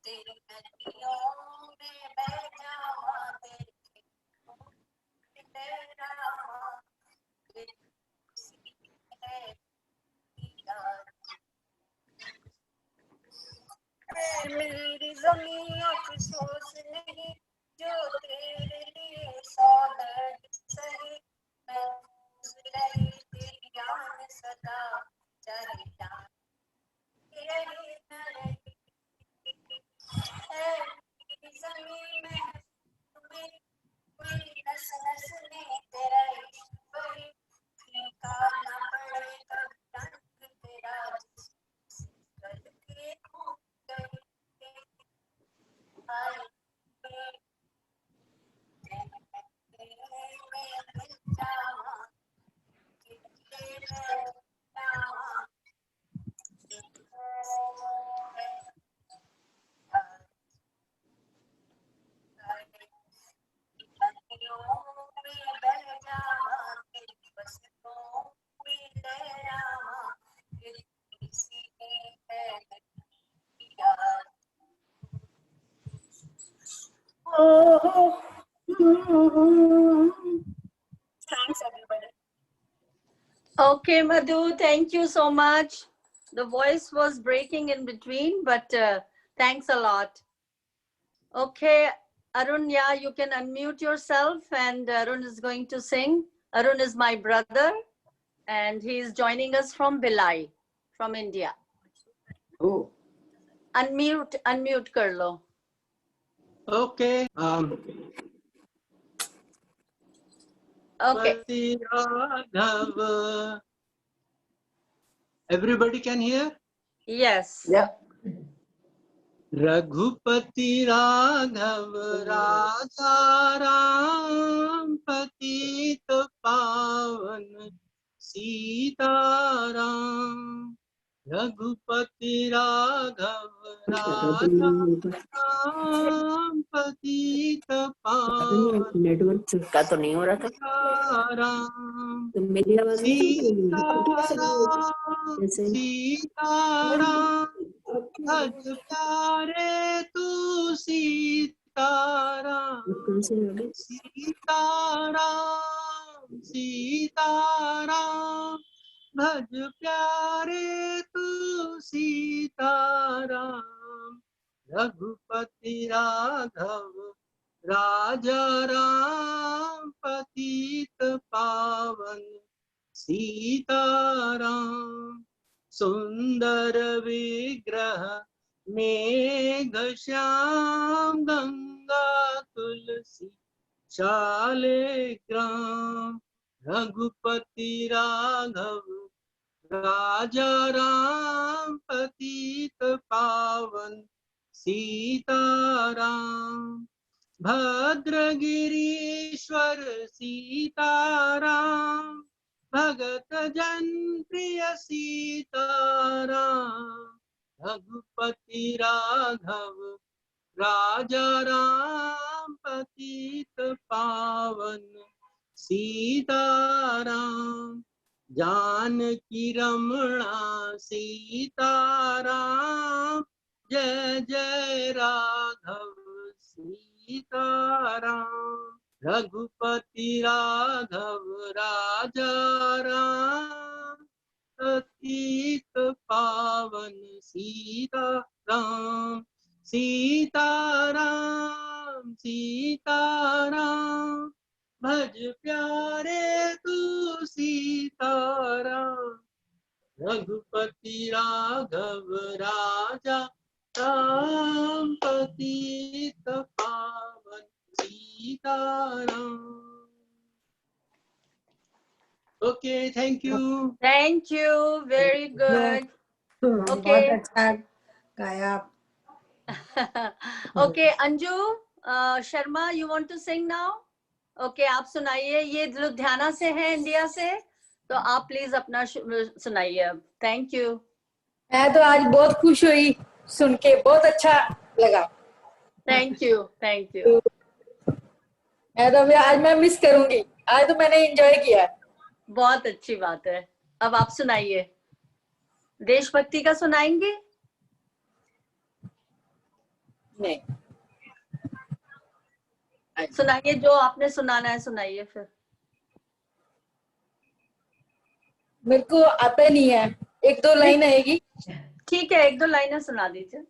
तेरी नदियों में बह जावां, तेरे खेतों में लहरावां, तेरी खुशी है यार. मेरी ज़मीं अफ़सोस नहीं, जो तेरे लिए सौ दर्द सहे, मैं रही तेरी याद सदा, चाहे जान रही न रही. मेरी ज़मीं में तुम्हें कोई नस नस में तेरा इश्क बहे, फीका न पड़े कभी रंग तेरा, जिस करके खो गई. Thanks, everybody. Okay, Madhu, thank you so much. The voice was breaking in between, but thanks a lot. Okay, Arun, yeah, you can unmute yourself, and Arun is going to sing. Arun is my brother, and he is joining us from Bhilai, from India. Oh, Unmute Karlo. okay. Okay. Pati Raghav. Everybody can hear? Yes. Yeah. Raghupati Raghav Radha Ram Patita Pavan Sita Ram Raghupati Raghav Raja Ram पतित पावन network का तो नहीं हो रहा था राम तो मेरी आवाज सीताराम सीताराम भज प्यारे तू सीताराम सीताराम सीताराम भज प्यारे तू सीताराम रघुपति राघव राजा राम पतित पावन सीताराम सुंदर विग्रह मेघ श्याम गंगा तुलसी शालिग्राम रघुपति राघव राजा राम पतित पावन सीताराम भद्रगिरीश्वर सीताराम भगत जन प्रिय सीताराम रघुपति राघव राजा राम पतित पावन सीताराम जानकी रमणा सीताराम जय जय राघव सीताराम रघुपति राघव राजा राम पतित पावन सीताराम सीताराम सीताराम भज प्यारे तू सीताराम रघुपति राघव राजा राम पतित पावन Sitaram okay thank you very good बहुत ओके अच्छा गाया okay Anju Sharma you want to sing now okay आप सुनाइए ये लुधियाना से है इंडिया से तो आप प्लीज अपना सुनाइए अब थैंक यू मैं तो आज बहुत खुश हुई सुन के बहुत अच्छा लगा थैंक यू मैं तो अभी आज मैं मिस करूंगी आज तो मैंने एंजॉय किया बहुत अच्छी बात है अब आप सुनाइए देशभक्ति का सुनाएंगे नहीं सुनाइए जो आपने सुनाना है सुनाइए फिर मेरे को आता नहीं है एक दो लाइन आएगी ठीक है एक दो लाइनें सुना दीजिए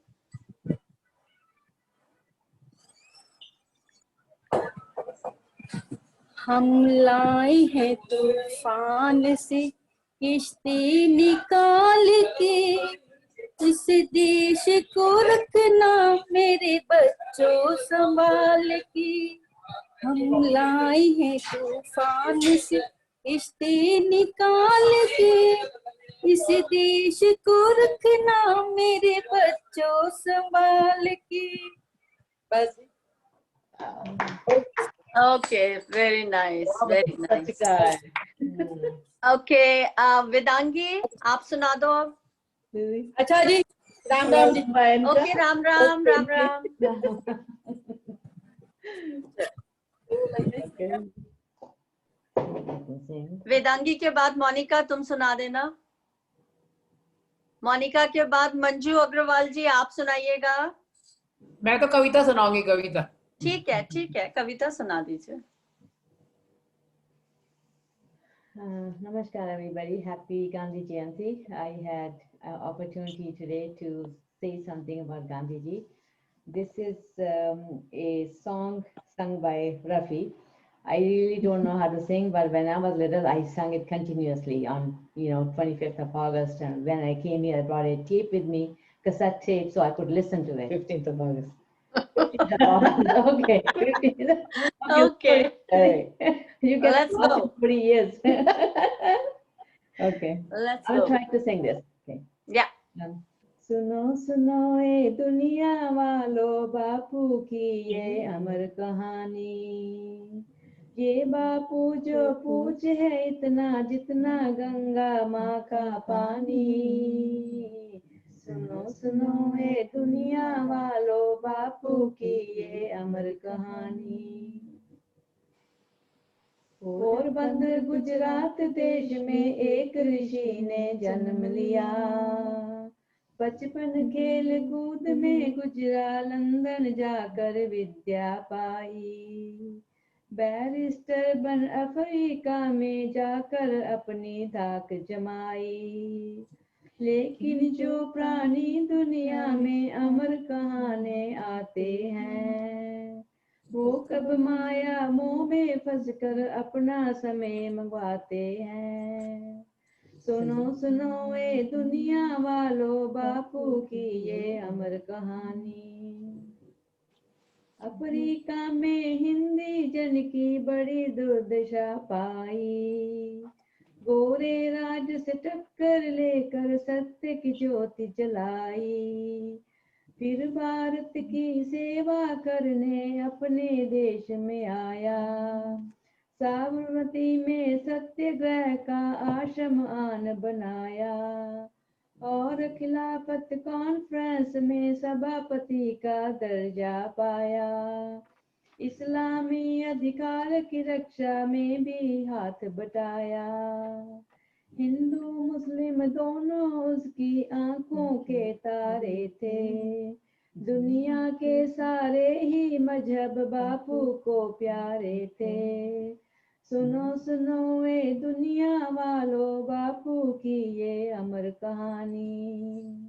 हम लाए हैं तूफान से किश्ती निकाल के इस देश को रखना मेरे बच्चों संभाल के हम लाए हैं तूफान से किश्ती निकाल के इस देश को रखना मेरे बच्चों संभाल के बस okay very nice okay Vedangi आप सुना दो अब अच्छा जी राम राम जी ओके राम राम राम राम वेदांगी के बाद मोनिका तुम सुना देना मोनिका के बाद मंजू अग्रवाल जी आप सुनाइएगा मैं तो कविता सुनाऊंगी कविता ठीक है कविता सुना दीजिए Namaskar everybody, happy Gandhi Jayanti. I had an opportunity today to say something about Gandhi ji. This is a song sung by Rafi. I really don't know how to sing, but when I was little, I sang it continuously on 25th of August. And when I came here, I brought a tape with me, cassette tape, so I could listen to it. 15th of August. 15th of August. Okay. 15th. Okay. You can Let's go. 40 years. Okay. Let's I'll go. try to sing this. Okay. Yeah. सुनो सुनो ए दुनिया वालों बापू की ये अमर कहानी ये बापू जो पूछ है इतना जितना गंगा माँ का पानी। सुनो सुनो ये दुनिया वालों बापू की ये अमर कहानी। पोरबंदर गुजरात देश में एक ऋषि ने जन्म लिया। बचपन खेल कूद में गुजरा लंदन जाकर विद्या पाई। बैरिस्टर बन अफ्रीका में जाकर अपनी धाक जमाई। लेकिन जो प्राणी दुनिया में अमर कहाने आते हैं, वो कब माया मोह में फंसकर अपना समय मंगवाते हैं। सुनो सुनो ए दुनिया वालों बापू की ये अमर कहानी। अफ्रीका में हिंदी जन की बड़ी दुर्दशा पाई। गोरे राज से टक्कर लेकर सत्य की ज्योति जलाई। फिर भारत की सेवा करने अपने देश में आया। साबरमती में सत्याग्रह का आश्रम आन बनाया और खिलाफत कॉन्फ्रेंस में सभापति का दर्जा पाया। इस्लामी अधिकार की रक्षा में भी हाथ बटाया। हिंदू मुस्लिम दोनों उसकी आंखों के तारे थे। दुनिया के सारे ही मजहब बापू को प्यारे थे। सुनो सुनो ए दुनिया वालों बापू की ये अमर कहानी।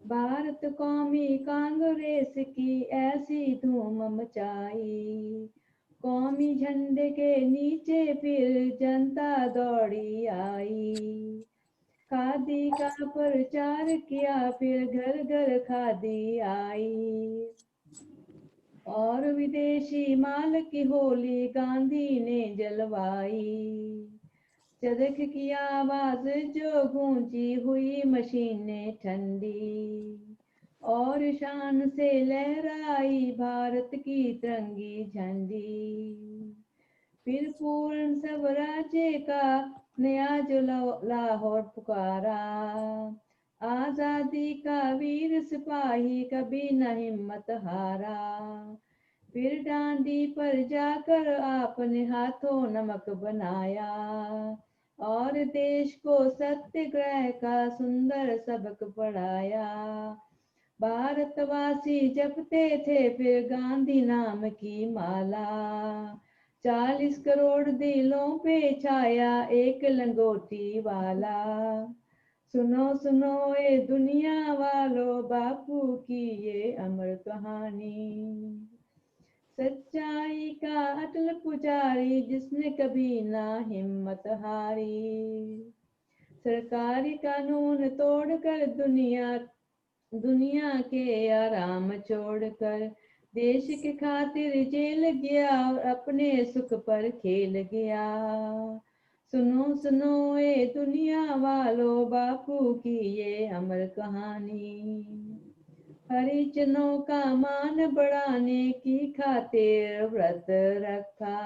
भारत कौमी कांग्रेस की ऐसी धूम मचाई। कौमी झंडे के नीचे फिर जनता दौड़ी आई। खादी का प्रचार किया फिर घर घर खादी आई। और विदेशी माल की होली गांधी ने जलवाई। चरख की आवाज जो गूंजी हुई मशीनें ठंडी। और शान से लहराई भारत की तिरंगी झंडी। फिर पूर्ण स्वराज्य का नया जो लाहौर पुकारा। आजादी का वीर सिपाही कभी न हिम्मत हारा। फिर डांडी पर जाकर आपने हाथों नमक बनाया और देश को सत्याग्रह का सुंदर सबक पढ़ाया। भारतवासी जपते थे फिर गांधी नाम की माला। 40 करोड़ दिलों पे छाया एक लंगोटी वाला। सुनो सुनो ए दुनिया वालों बापू की ये अमर कहानी। सच्चाई का अटल पुजारी जिसने कभी ना हिम्मत हारी। सरकारी कानून तोड़कर दुनिया के आराम छोड़कर देश के खातिर जेल गया और अपने सुख पर खेल गया। सुनो सुनो ए दुनिया वालों बापू की ये अमर कहानी। हरिजनों का मान बढ़ाने की खातिर व्रत रखा।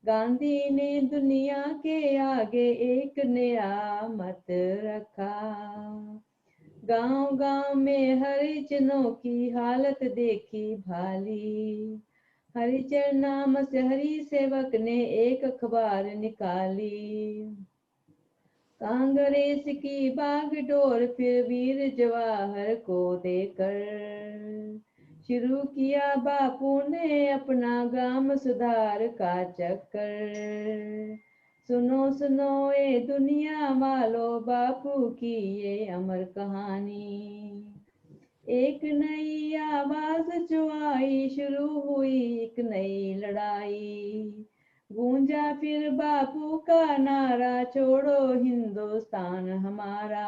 गांधी ने दुनिया के आगे एक नया मत रखा। गांव गांव में हरिजनों की हालत देखी भाली। हरिजन नाम से हरि सेवक ने एक अखबार निकाली। कांग्रेस की बागडोर फिर वीर जवाहर को देकर शुरू किया बापू ने अपना ग्राम सुधार का चक्कर। सुनो सुनो ए दुनिया वालों बापू की ये अमर कहानी। एक नई आवाज जो आई शुरू हुई एक नई लड़ाई। गूंजा फिर बापू का नारा छोड़ो हिंदुस्तान हमारा।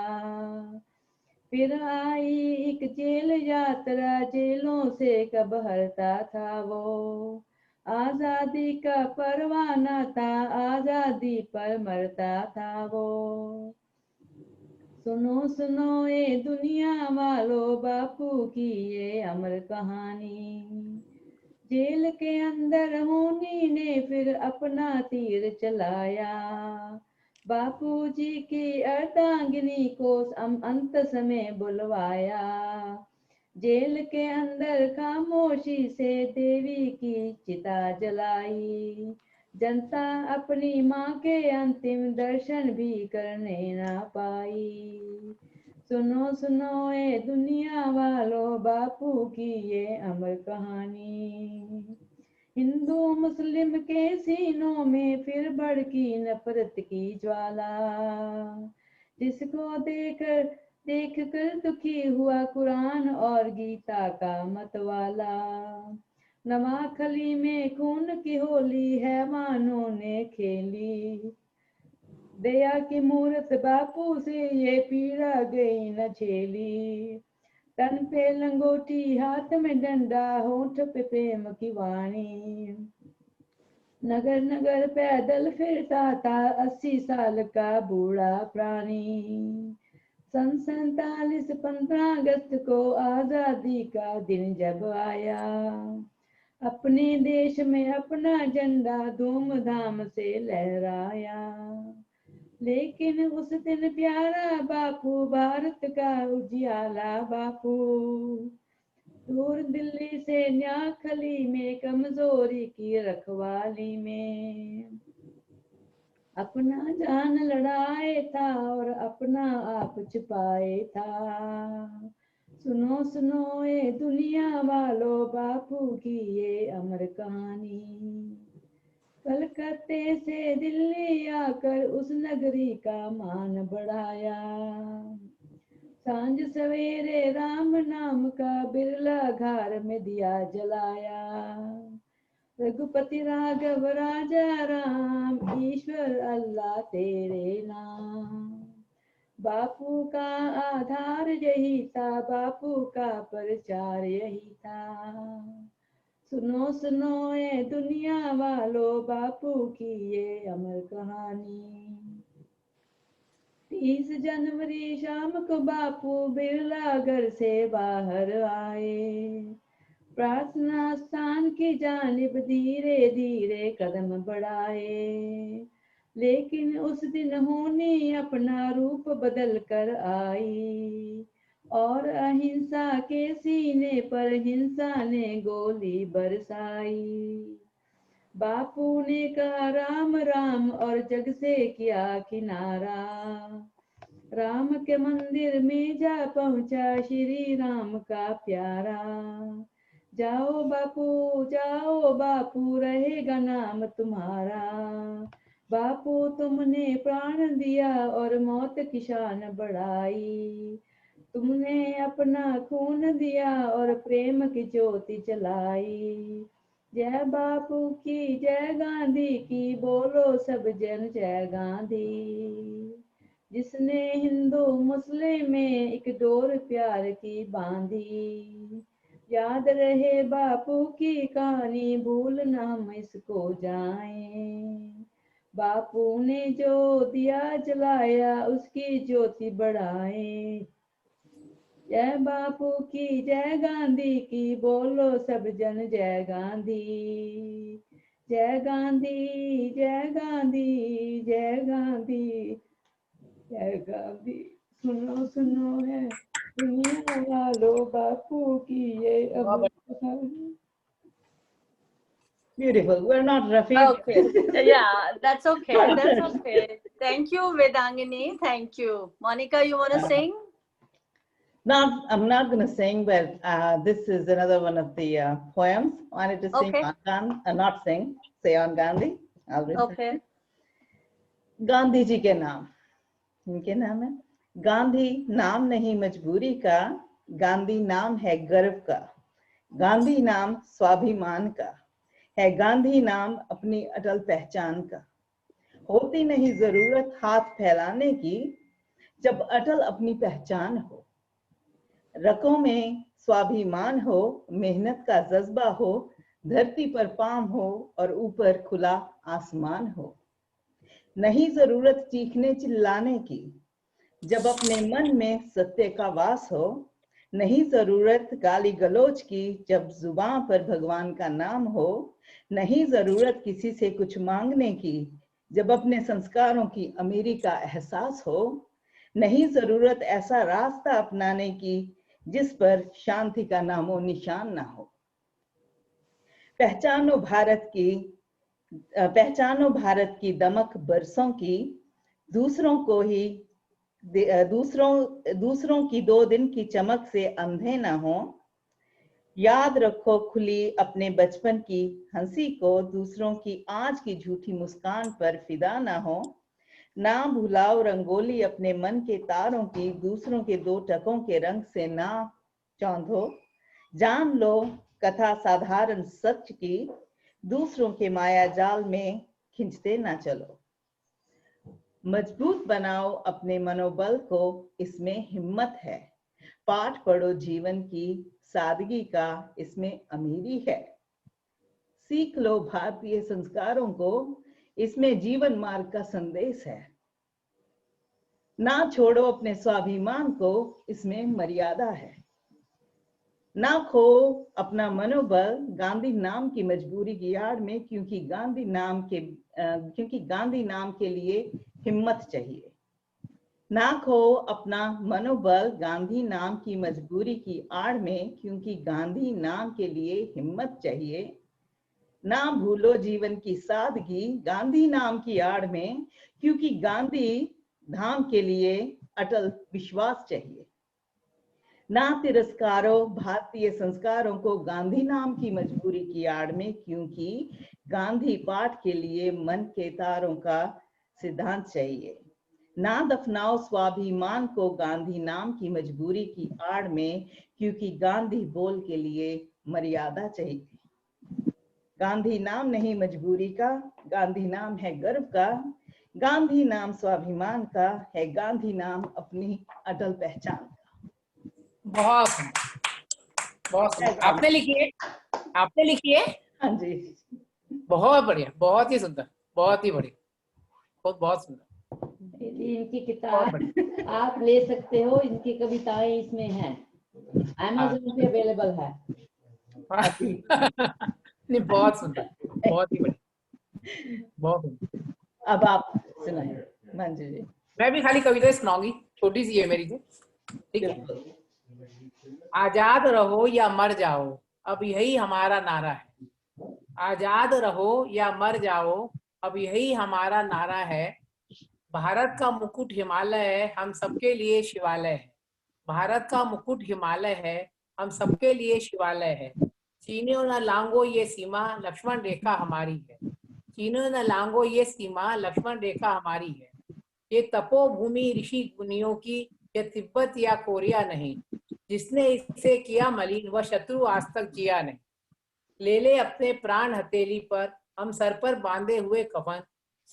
फिर आई एक जेल यात्रा जेलों से कब हरता था वो। आजादी का परवाना था आजादी पर मरता था वो। सुनो सुनो ए दुनिया वालों बापू की ये अमर कहानी। जेल के अंदर होनी ने फिर अपना तीर चलाया, बापूजी की अर्धांगिनी को अंत समय बुलवाया। जेल के अंदर खामोशी से देवी की चिता जलाई, जनता अपनी माँ के अंतिम दर्शन भी करने ना पाई। सुनो सुनो ए दुनिया वालों, बापू की ये अमर कहानी। हिंदू मुस्लिम के सीनों में फिर भड़की नफरत की ज्वाला, जिसको देख कर दुखी हुआ कुरान और गीता का मतवाला। नवाखली में खून की होली हैवानों ने खेली, दया की मूरत बापू से ये पीड़ा गई न झेली। तन पे लंगोटी हाथ में डंडा, होंठ पे प्रेम की वाणी, नगर नगर पैदल फिरता था 80 साल का बूढ़ा प्राणी। सन 47 15 अगस्त को आजादी का दिन जब आया, अपने देश में अपना झंडा धूमधाम से लहराया। लेकिन उस दिन प्यारा बापू, भारत का उजियाला बापू, दूर दिल्ली से न्याखली में कमजोरी की रखवाली में अपना जान लड़ाए था और अपना आप छुपाए था। सुनो सुनो ए दुनिया वालों, बापू की ये अमर कहानी। कलकत्ते से दिल्ली आकर उस नगरी का मान बढ़ाया, सांझ सवेरे राम नाम का बिरला घर में दिया जलाया। रघुपति राघव राजा राम, ईश्वर अल्लाह तेरे नाम। बापू का आधार यही था, बापू का प्रचार यही था। सुनो सुनो ए दुनिया वालों, बापू की ये अमर कहानी। 30 जनवरी शाम को बापू बिरला घर से बाहर आए, प्रार्थना स्थान की जानिब धीरे धीरे कदम बढ़ाए। लेकिन उस दिन होनी अपना रूप बदल कर आई, और अहिंसा के सीने पर हिंसा ने गोली बरसाई। बापू ने कहा राम राम और जग से किया किनारा, राम के मंदिर में जा पहुंचा श्री राम का प्यारा। जाओ बापू रहेगा नाम तुम्हारा, बापू तुमने प्राण दिया और मौत की शान बढ़ाई। तुमने अपना खून दिया और प्रेम की ज्योति जलाई। जय बापू की, जय गांधी की, बोलो सब जन जय गांधी। जिसने हिंदू मुस्लिम में एक डोर प्यार की बांधी। याद रहे बापू की कहानी, भूल ना हम इसको जाएं। बापू ने जो दिया जलाया, उसकी ज्योति बढ़ाएं। जय बापू की, जय गांधी की, बोलो सब जन जय गांधी। जय गांधी जय गांधी जय गांधी जय गांधी। सुनो सुनो है दुनिया वालों, बापू की ये अमर कहानी। Beautiful. We're not Rafi. Okay. Yeah, that's okay. That's okay. Thank you, Vedangini. Thank you. Monica, you want to sing? I'm not going to sing, but this is another one of the poems. I wanted to sing Okay. on Gandhi, not sing, say on Gandhi. I'll read Okay. it. Gandhi ji के नाम, इनके नाम है। गांधी नाम नहीं मजबूरी का, गांधी नाम है गर्व का। गांधी नाम स्वाभिमान का है, गांधी नाम अपनी अटल पहचान का। होती नहीं जरूरत हाथ फैलाने की, जब अटल अपनी पहचान हो। रगों में स्वाभिमान हो, मेहनत का जज्बा हो, धरती पर पाम हो और ऊपर खुला आसमान हो। नहीं जरूरत चीखने चिल्लाने की, जब अपने मन में सत्य का वास हो। नहीं जरूरत गाली गलौज की जब जुबान पर भगवान का नाम हो, नहीं जरूरत किसी से कुछ मांगने की जब अपने संस्कारों की अमीरी का एहसास हो, नहीं जरूरत ऐसा रास्ता अपनाने की जिस पर शांति का नामो निशान ना हो। पहचानो भारत की दमक बरसों की, दूसरों की 2 दिन की चमक से अंधे ना हो। याद रखो खुली अपने बचपन की हंसी को, दूसरों की आज की झूठी मुस्कान पर फिदा ना हो। ना भुलाओ रंगोली अपने मन के तारों की, दूसरों के 2 टकों के रंग से ना चौंधो। जान लो कथा साधारण सच की, दूसरों के माया जाल में खींचते ना चलो। मजबूत बनाओ अपने मनोबल को, इसमें हिम्मत है। पाठ पढ़ो जीवन की सादगी का, इसमें अमीरी है। सीख लो भारतीय संस्कारों को, इसमें जीवन मार्ग का संदेश है। ना छोड़ो अपने स्वाभिमान को, इसमें मर्यादा है। ना खो अपना मनोबल गांधी नाम की मजबूरी की आड़ में, क्योंकि गांधी नाम के लिए हिम्मत चाहिए। ना खो अपना मनोबल गांधी नाम की मजबूरी की आड़ में, क्योंकि गांधी नाम के लिए हिम्मत चाहिए। ना भूलो जीवन की सादगी गांधी नाम की आड़ में, क्योंकि गांधी धाम के लिए अटल विश्वास चाहिए। ना तिरस्कारो भारतीय संस्कारों को गांधी नाम की मजबूरी की आड़ में, क्योंकि गांधी पाठ के लिए मन के तारों का सिद्धांत चाहिए। ना दफनाओ स्वाभिमान को गांधी नाम की मजबूरी की आड़ में, क्योंकि गांधी बोल के लिए मर्यादा चाहिए। गांधी नाम नहीं मजबूरी का, गांधी नाम है गर्व का। गांधी नाम स्वाभिमान का है, गांधी नाम अपनी अटल पहचान का। बहुत सुंदर। आपने लिखी है? हाँ जी। बहुत बढ़िया, बहुत ही सुंदर, बहुत ही बढ़िया, बहुत सुंदर। इनकी किताब आप ले सकते हो, इनकी कविताएं इसमें हैं, Amazon पे अवेलेबल है। नहीं, बहुत सुंदर, बहुत ही बढ़िया, बहुत सुंदर। अब आप सुनाइए मंजू जी। मैं भी खाली कविता सुनाऊंगी, छोटी सी है मेरी, ठीक है। आजाद रहो या मर जाओ, अब यही हमारा नारा है। आजाद रहो या मर जाओ, अब यही हमारा नारा है। भारत का मुकुट हिमालय है, हम सबके लिए शिवालय है। भारत का मुकुट हिमालय है, हम सबके लिए शिवालय है। चीनियों न लांगो ये सीमा, लक्ष्मण रेखा हमारी है। चीनियों न लांगो ये सीमा, लक्ष्मण रेखा हमारी है। ये तपोभूमि ऋषि मुनियों की, ये तिब्बत या कोरिया नहीं। जिसने इसे किया मलिन, वह शत्रु आज तक जिया नहीं। ले ले अपने प्राण हथेली पर, हम सर पर बांधे हुए कफन।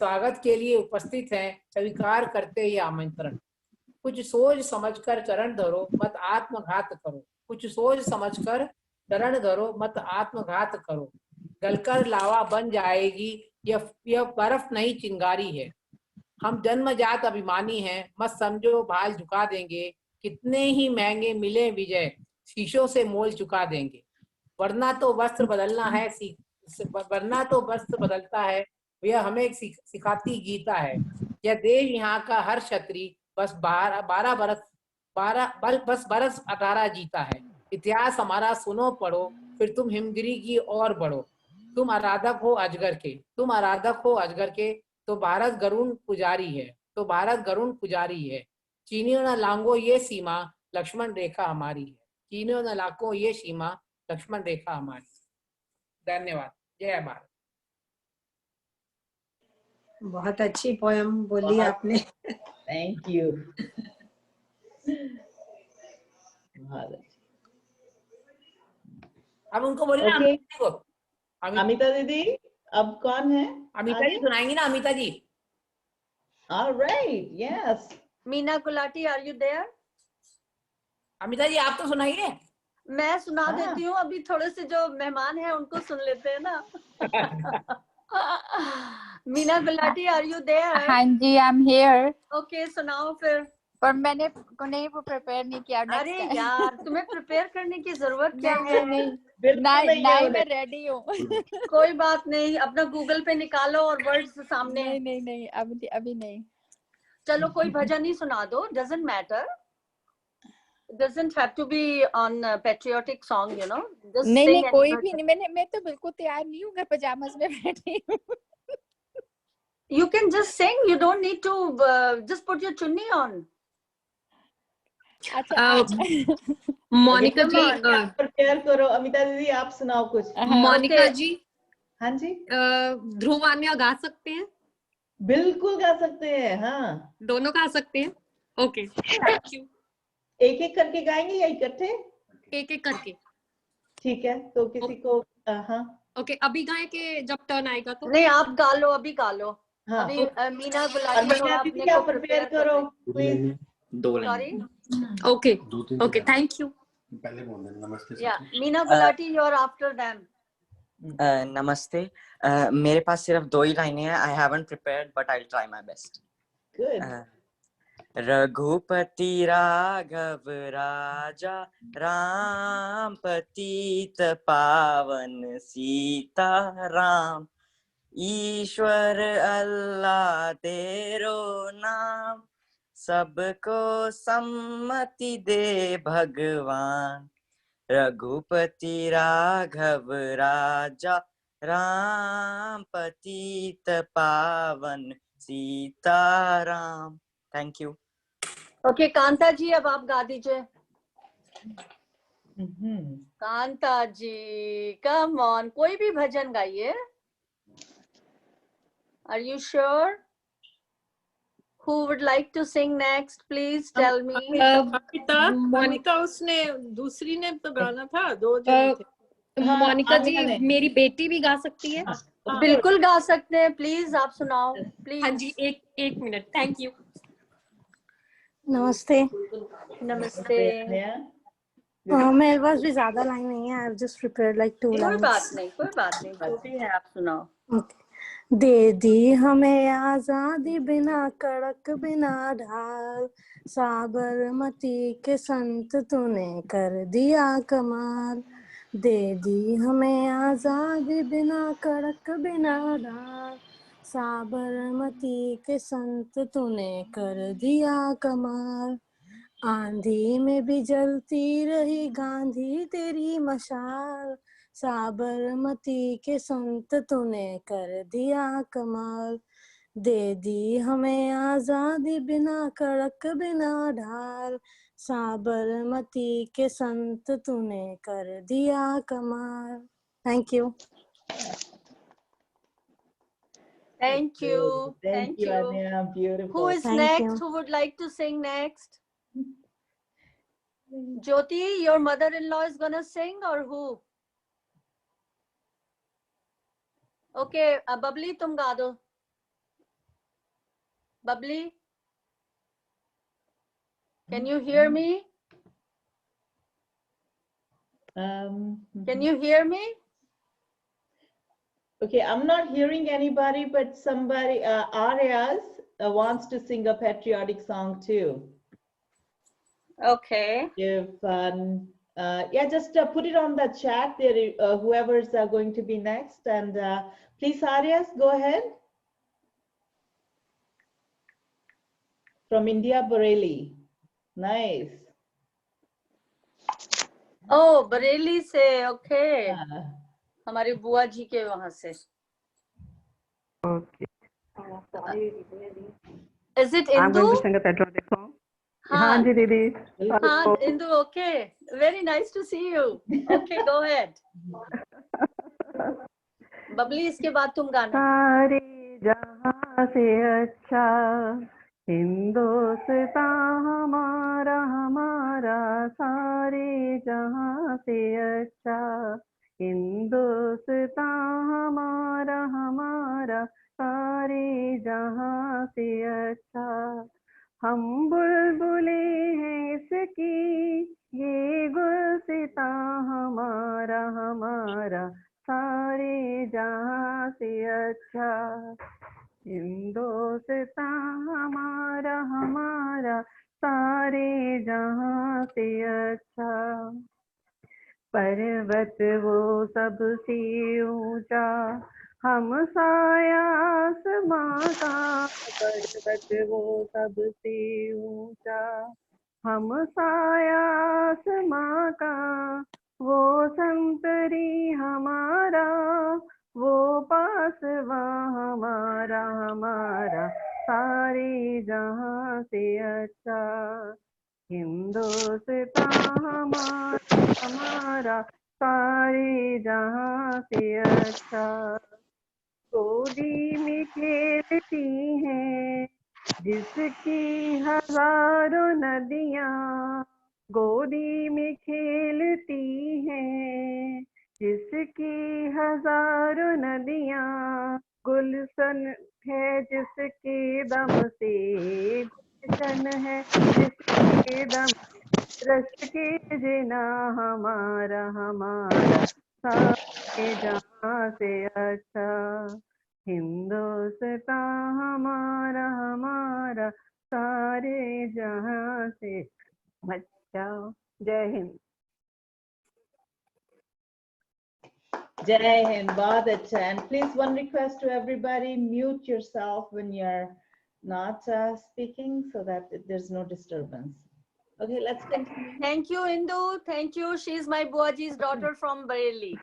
स्वागत के लिए उपस्थित हैं, स्वीकार करते ये आमंत्रण। कुछ सोच समझकर चरण धरो, मत आत्मघात करो। कुछ सोच समझकर चरण धरो, मत आत्मघात करो। गलकर लावा बन जाएगी, यह बर्फ नहीं चिंगारी है। हम जन्मजात अभिमानी हैं, मत समझो भाल झुका देंगे। कितने ही महंगे मिले विजय, शीशों से मोल चुका देंगे। वरना तो वस्त्र बदलना है, वरना तो वस्त्र बदलता है, यह हमें सिखाती गीता है। यह देश यहाँ का हर क्षत्रिय बस 18 जीता है। इतिहास हमारा सुनो पढ़ो, फिर तुम हिमगिरी की ओर बढ़ो। तुम आराधक हो अजगर के, तुम आराधक हो अजगर के, तो भारत गरुण पुजारी है, तो भारत गरुण पुजारी है। चीनियों न लांगो ये सीमा, लक्ष्मण रेखा हमारी है। चीनियों न लांगो ये सीमा, लक्ष्मण रेखा हमारी। धन्यवाद। जय भारत। बहुत अच्छी पोयम बोली आपने। Thank you. अब उनको बोलिए ना, अमिता दीदी अब कौन है? अमिता जी सुनाएंगी ना, अमिता जी। All right, yes. Meena Gulati, are you there? Amita जी आप तो सुनाइए। मैं सुना देती हूँ, अभी थोड़े से जो मेहमान हैं उनको सुन लेते हैं ना। Meena Gulati, are you there? हाँ जी, I'm here. Okay, सुनाओ फिर। पर मैंने को नहीं प्रिपेयर नहीं किया। अरे यार, तुम्हें प्रिपेयर करने की जरूरत क्या नहीं है? नहीं बिल्कुल नहीं नहीं है नहीं उन्हें। मैं रेडी हूँ। कोई बात नहीं, अपना गूगल पे निकालो और वर्ड्स सामने। नहीं नहीं नहीं अभी नहीं। चलो कोई भजन ही सुना दो, doesn't matter. It doesn't have to be on a patriotic song, you know. Just नहीं sing नहीं any कोई bhajan. भी नहीं। मैं तो बिल्कुल तैयार नहीं हूँ, मैं पजामास में बैठी हूँ। You can just sing. You don't need to just put your chunni on. अच्छा Monika Come ji, on. Prepare करो। अमिता दीदी आप सुनाओ कुछ। मोनिका Okay. जी, हाँ जी, ध्रुव आन्या गा सकते हैं? बिल्कुल गा सकते हैं। हाँ, दोनों गा सकते हैं? Okay, thank you. एक एक करके गाएंगे या इकट्ठे? एक एक करके। ठीक है, तो किसी को हाँ ओके, अभी गाएं कि जब टर्न आएगा तो? नहीं, आप गा लो, अभी गा लो। हाँ। अभी मीना और गुलाटी मीना थोड़ा दीदी अपने आप को प्रिपेयर प्रिपेयर करो कर प्लीज। दो sorry. Okay okay, thank you. पहले बोल देना नमस्ते। या Meena Gulati, you are after them. नमस्ते। मेरे पास सिर्फ 2 ही लाइनें हैं। I haven't prepared but I will try my best. Good. Raghupati Raghav Raja Ram पतित पावन सीता राम, ईश्वर अल्लाह तेरो नाम, सबको सम्मति दे भगवान। रघुपति राघव राजा राम पतित पावन Sitaram. Thank you. Okay Kanta ji, अब आप गा दीजिए। कांता जी, कम ऑन, कोई भी भजन गाइए। Are you sure? Who would like to sing next? Please tell me. Amita उसने दूसरी ने तो गाना था, 2 जने थे। मोनिका जी, मेरी बेटी भी गा सकती है? बिल्कुल गा सकते हैं, प्लीज आप सुनाओ प्लीज। हाँ जी, एक मिनट, थैंक यू। नमस्ते। नमस्ते। मेरे पास भी ज्यादा लाइन नहीं है। आई जस्ट प्रिपेयर्ड लाइक 2 कोई लाइंस। बात नहीं, कोई बात नहीं, जो भी है आप सुनाओ। दे दी हमें आजादी बिना कड़क बिना ढाल, साबरमती के संत तूने कर दिया कमाल। दे दी हमें आजादी बिना कड़क बिना ढाल, साबरमती के संत तूने कर दिया कमाल। आंधी में भी जलती रही गांधी तेरी मशाल, साबरमती के संत तूने कर दिया कमाल। दे दी हमें आजादी बिना कड़क बिना ढाल, साबरमती के संत तूने कर दिया कमाल। Thank you. Thank you. Thank you, Anya. Beautiful. Who is next? Who would like to sing next? Jyoti, your mother-in-law is gonna sing, or who? Okay, Babli, तुम गा दो। Babli, can you hear me? Can you hear me? Okay, I'm not hearing anybody, but somebody, Aryas wants to sing a patriotic song too. Okay. If yeah, just put it on the chat there, whoever's going to be next, and please, Aryas, go ahead. From India, Bareilly. Nice. Oh, Bareilly से, okay. हमारी बुआ जी के वहां से। Okay. Is it I'm going Indu? to sing a patriotic song. हाँ हाँ जी दीदी। हाँ Indu, okay. Very nice to see you. Okay, go ahead. Babli, इसके बाद तुम गाना। सारे जहां से अच्छा हिंदुस्तान हमारा हमारा, सारे जहां से अच्छा हिंदुस्तान हमारा हमारा, सारे जहां से अच्छा। हम बुलबुले हैं इसकी ये गुलसिता हमारा हमारा, सारे जहां से अच्छा। हिंदुस्तान हमारा हमारा, सारे जहां से अच्छा। पर्वत वो सबसे ऊंचा, हम साया आसमां का। पर्वत वो सबसे ऊंचा, हम साया आसमां का। वो संतरी हमारा, वो पासवा हमारा, हमारा सारे जहां से अच्छा। हिंदुस्तान हमारा सारे जहां से अच्छा। गोदी में खेलती हैं जिसकी हजारों नदियां, गोदी में खेलती हैं जिसकी हजारों नदियां। गुलशन है जिसके दम से, गुलशन है जिसके दम रस के जिना हमारा, हमारा सारे जहां से अच्छा। हिंदुस्तान हमारा, हमारा सारे जहां से अच्छा। जय हिंद। Jai Hind, बहुत अच्छा. And please, one request to everybody: mute yourself when you're not speaking, so that there's no disturbance. Okay, let's continue. Thank you, Indu. Thank you. She's my Buaji's daughter from Bareilly.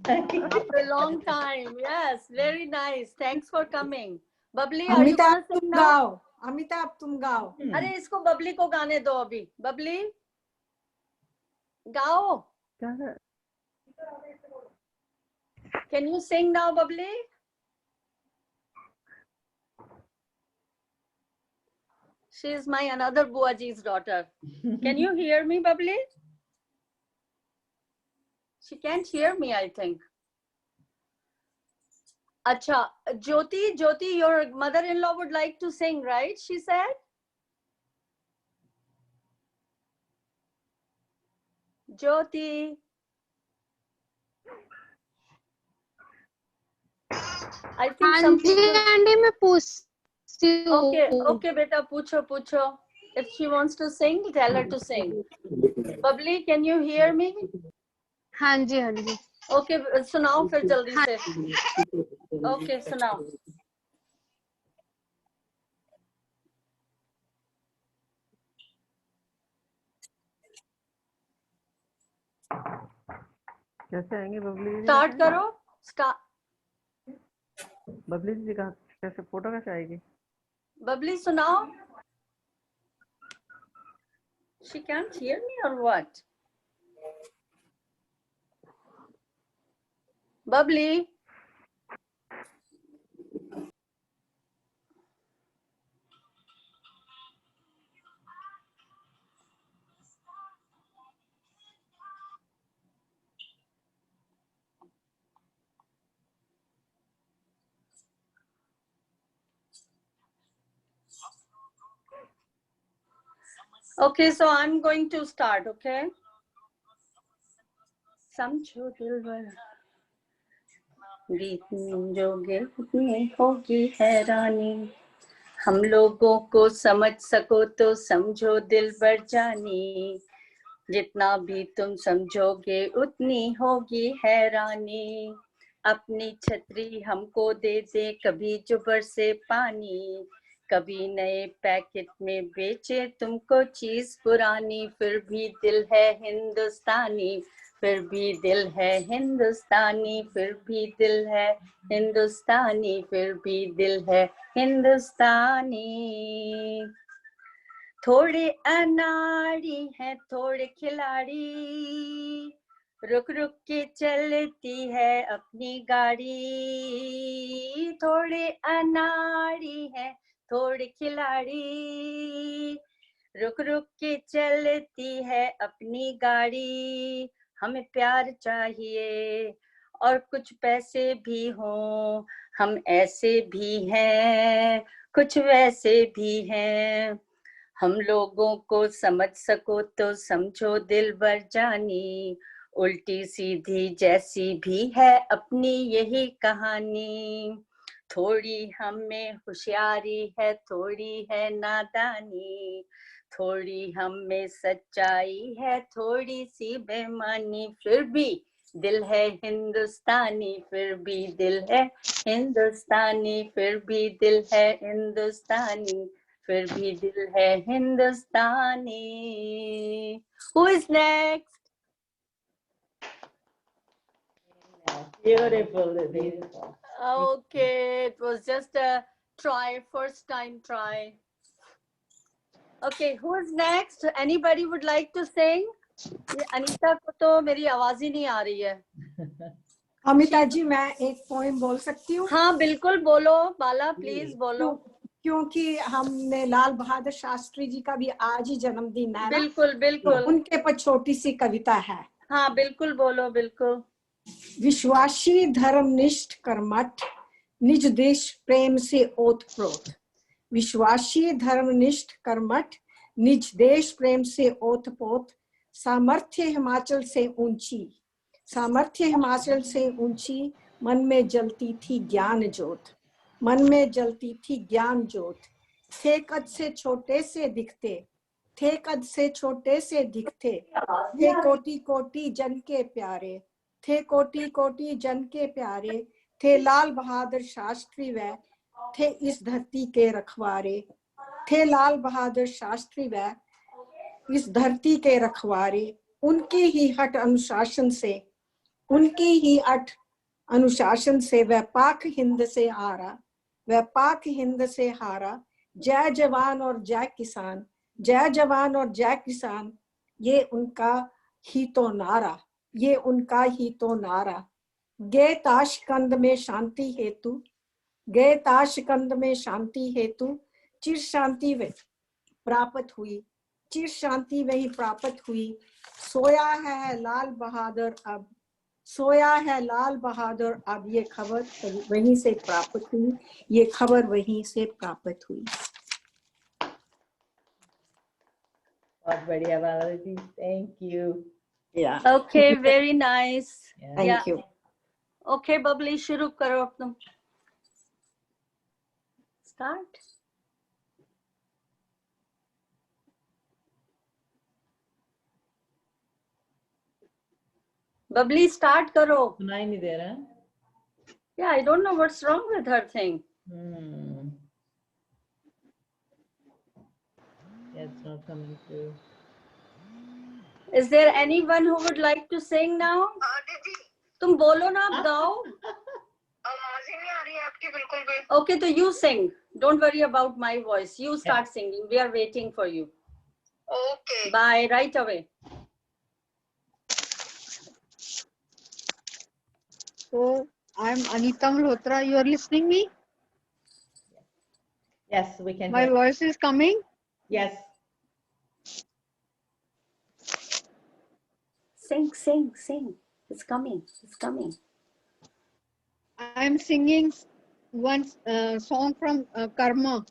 After a long time. Yes, very nice. Thanks for coming. Babli, are you gonna sing now? Amitabh तुम गाओ। अरे इसको बबली को गाने दो अभी। बबली गाओ। Can you sing now, Babli? She is my another Buaji's daughter. Can you hear me, Babli? She can't hear me, I think. Acha, Jyoti, your mother-in-law would like to sing, right? She said. Jyoti. I think some people. Okay, beta, pucho. If she wants to sing, tell her to sing. Babli, can you hear me? हाँ जी Okay, सुनाओ फिर जल्दी से. Okay, सुनाओ. कैसे आएंगे बबली जी? Start करो. बबली जी का कैसे फोटो कैसे आएगी? बबली सुनाओ. She can't hear me or what? Babli. Okay, so I'm going to start, okay? समझो दिलबर गीत जोगे उतनी होगी हैरानी, हम लोगों को समझ सको तो समझो दिलबर जानी, जितना भी तुम समझोगे उतनी होगी हैरानी, अपनी छतरी हमको दे दे कभी जो बरसे पानी, कभी नए पैकेट में बेचे तुमको चीज पुरानी, फिर भी दिल है हिंदुस्तानी, फिर भी दिल है हिंदुस्तानी, फिर भी दिल है हिंदुस्तानी, फिर भी दिल है हिंदुस्तानी। थोड़े अनाड़ी हैं थोड़े खिलाड़ी, रुक रुक के चलती है अपनी गाड़ी, थोड़े अनाड़ी हैं थोड़े खिलाड़ी, रुक रुक के चलती है अपनी गाड़ी, हमें प्यार चाहिए और कुछ पैसे भी हों, हम ऐसे भी हैं कुछ वैसे भी हैं, हम लोगों को समझ सको तो समझो दिलबर जानी, उल्टी सीधी जैसी भी है अपनी यही कहानी, थोड़ी हमें होशियारी है थोड़ी है नादानी, थोड़ी हम में सच्चाई है, थोड़ी सी बेईमानी, फिर भी दिल है हिंदुस्तानी, फिर भी दिल है हिंदुस्तानी, फिर भी दिल है हिंदुस्तानी, फिर भी दिल है हिंदुस्तानी. Who is next? Beautiful, beautiful. Okay, it was just a try, first time try. Okay, who's next? Anybody would like to sing? ये अनीता को तो मेरी आवाज ही नहीं आ रही है. अमिता जी, मैं एक पोएम बोल सकती हूँ? हाँ बिल्कुल बोलो बाला, प्लीज बोलो. क्योंकि हमने लाल बहादुर शास्त्री जी का भी आज ही जन्मदिन है. बिल्कुल बिल्कुल. तो उनके पर छोटी सी कविता है. हाँ बिल्कुल बोलो, बिल्कुल. विश्वासी धर्मनिष्ठ कर्मठ, निज देश प्रेम से ओतप्रोत. विश्वासी धर्मनिष्ठ कर्मठ, निज देश प्रेम से ओतप्रोत. सामर्थ्य हिमाचल से ऊंची, सामर्थ्य हिमाचल से ऊंची, मन में जलती थी ज्ञान ज्योत, मन में जलती थी ज्ञान ज्योत. थे कद से छोटे से दिखते, थे कद से छोटे से दिखते, थे कोटि कोटि जन के प्यारे, थे कोटि कोटि जन के प्यारे. थे लाल बहादुर शास्त्री व थे इस धरती के रखवारे, थे लाल बहादुर शास्त्री व इस धरती के रखवारे. उनकी ही हट अनुशासन से, उनकी ही हट अनुशासन से वह पाक हिंद से हारा, वह पाक हिंद से हारा. जय जवान और जय किसान, जय जवान और जय किसान, ये उनका ही तो नारा, ये उनका ही तो नारा. गे ताशकंद में शांति हेतु, गे ताशकंद में शांति हेतु, चिर शांति वे प्राप्त हुई, चिर शांति वही प्राप्त हुई. सोया है लाल बहादुर अब, सोया है लाल बहादुर अब, ये खबर वहीं से प्राप्त हुई, ये खबर वहीं से प्राप्त हुई. बहुत बढ़िया बाला जी, thank you. Yeah. Okay, very nice. Thank you. Okay, Babli शुरू करो अब तुम. Start. बबली स्टार्ट करो. सुनाई नहीं दे रहा. Yeah, I don't know what's wrong with her thing. Yeah, it's not coming through. Is there anyone who would like to sing now? तुम बोलो ना, आप गाओ. आवाज ही नहीं आ रही है आपकी बिल्कुल भी. Okay, तो you sing. Don't worry about my voice. You start singing. We are waiting for you. Okay. Bye. Right away. So I'm Anita Malhotra. You are listening me? Yes, we can. My voice is coming? Yes. Sing, sing, sing. It's coming. It's coming. I'm singing one song from Karma.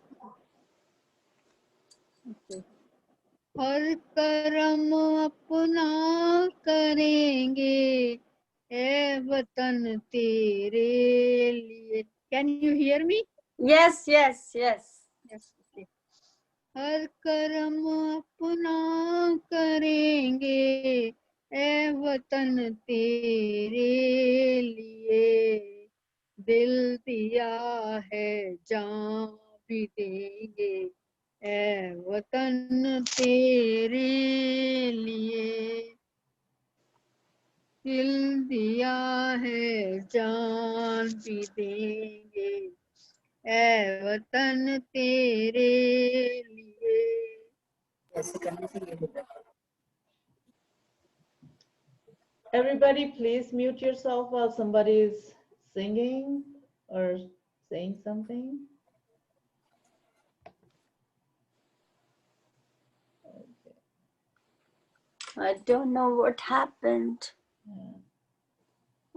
Okay. हर कर्म अपना करेंगे ए वतन तेरे लिए. Can you hear me? Yes, yes, yes. Yes. Okay. हर कर्म अपना करेंगे ए वतन तेरे लिए, दिल दिया है जान भी देंगे ए वतन तेरे लिए, दिल दिया है जान भी देंगे ए वतन तेरे लिए. Everybody, please mute yourself while somebody is singing or saying something. I don't know what happened.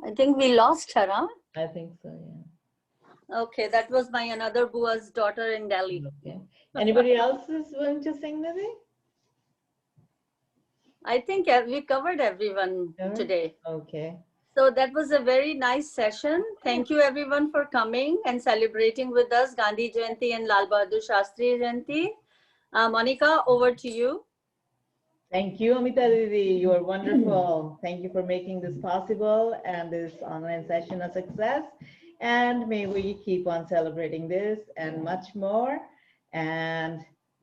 I think we lost her, huh? I think so, yeah. Okay, that was my another bua's daughter in Delhi. Okay. Anybody else is willing to sing maybe? I think we covered everyone today. Okay. So that was a very nice session. Thank you everyone for coming and celebrating with us Gandhi Jayanti and Lal Bahadur Shastri Jayanti. Monica, over to you. Thank you, Amita Didi. You are wonderful. Thank you for making this possible and this online session a success. And may we keep on celebrating this and much more. And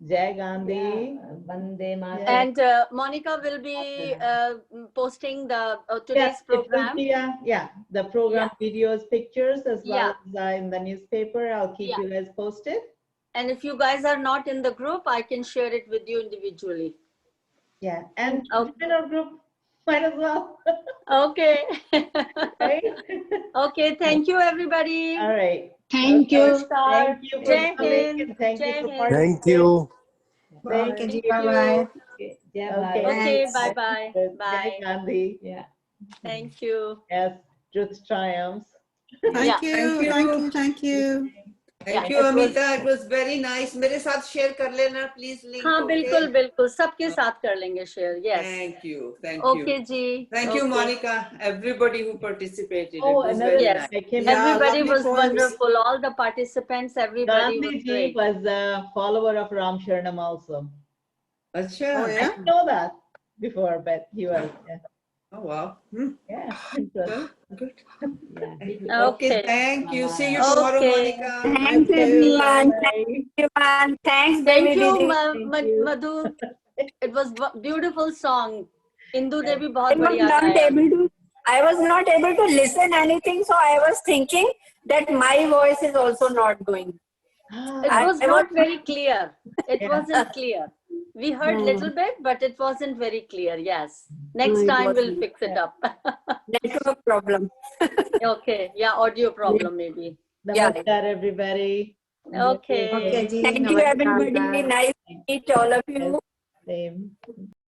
Jai Gandhi. Vande Mataram. And Monica will be posting the today's Yes, it will program. be, the program videos, pictures, as well as in the newspaper. I'll keep you guys posted. And if you guys are not in the group, I can share it with you individually. Yeah, and in our group, might as well. Okay. Right? Okay, thank you, everybody. All right. Thank you. Thank you for Jai coming Hind. and thank you for Jai Hind. participating. Thank you. Thank Okay, you. bye-bye. Okay, bye-bye. Jai Bye. Gandhi. Yeah. Thank you. Yes, truth triumphs. Yeah. Thank you. Thank you. Yeah, you, Amita. It was very nice. मेरे साथ share कर लेना, please link. हाँ, okay? बिल्कुल बिल्कुल सबके साथ कर लेंगे share. Yes. Thank you. Thank Okay, you. Ji. Thank you, Okay. Monica. Everybody who participated. Oh, it was another very Yes. nice. Everybody lovely was poems. wonderful. All the participants, everybody was Gandhi ji great. was a follower of Ram Sharanam also. Acha. Oh, I yeah? didn't know that before, but he was. Yeah. Oh, wow. Yeah. Good. Okay. Thank you. See you tomorrow, Okay. Monica. Thank you, everyone. Thank you, everyone. Thanks, Thank baby you, Didi. Madhu. It was beautiful song. Indu Devi I बहुत was बढ़िया not गाया. able to. I was not able to listen anything, so I was thinking that my voice is also not going. It was not very clear. It wasn't clear. We heard Hmm. little bit, but it wasn't very clear. Yes. Next No, it time we'll wasn't. fix it up. Network problem. Okay. Yeah, audio problem maybe. Namaskar, everybody. Okay. Okay, ji. Thank you, everybody. Namaskar. Nice to meet all of you. Same.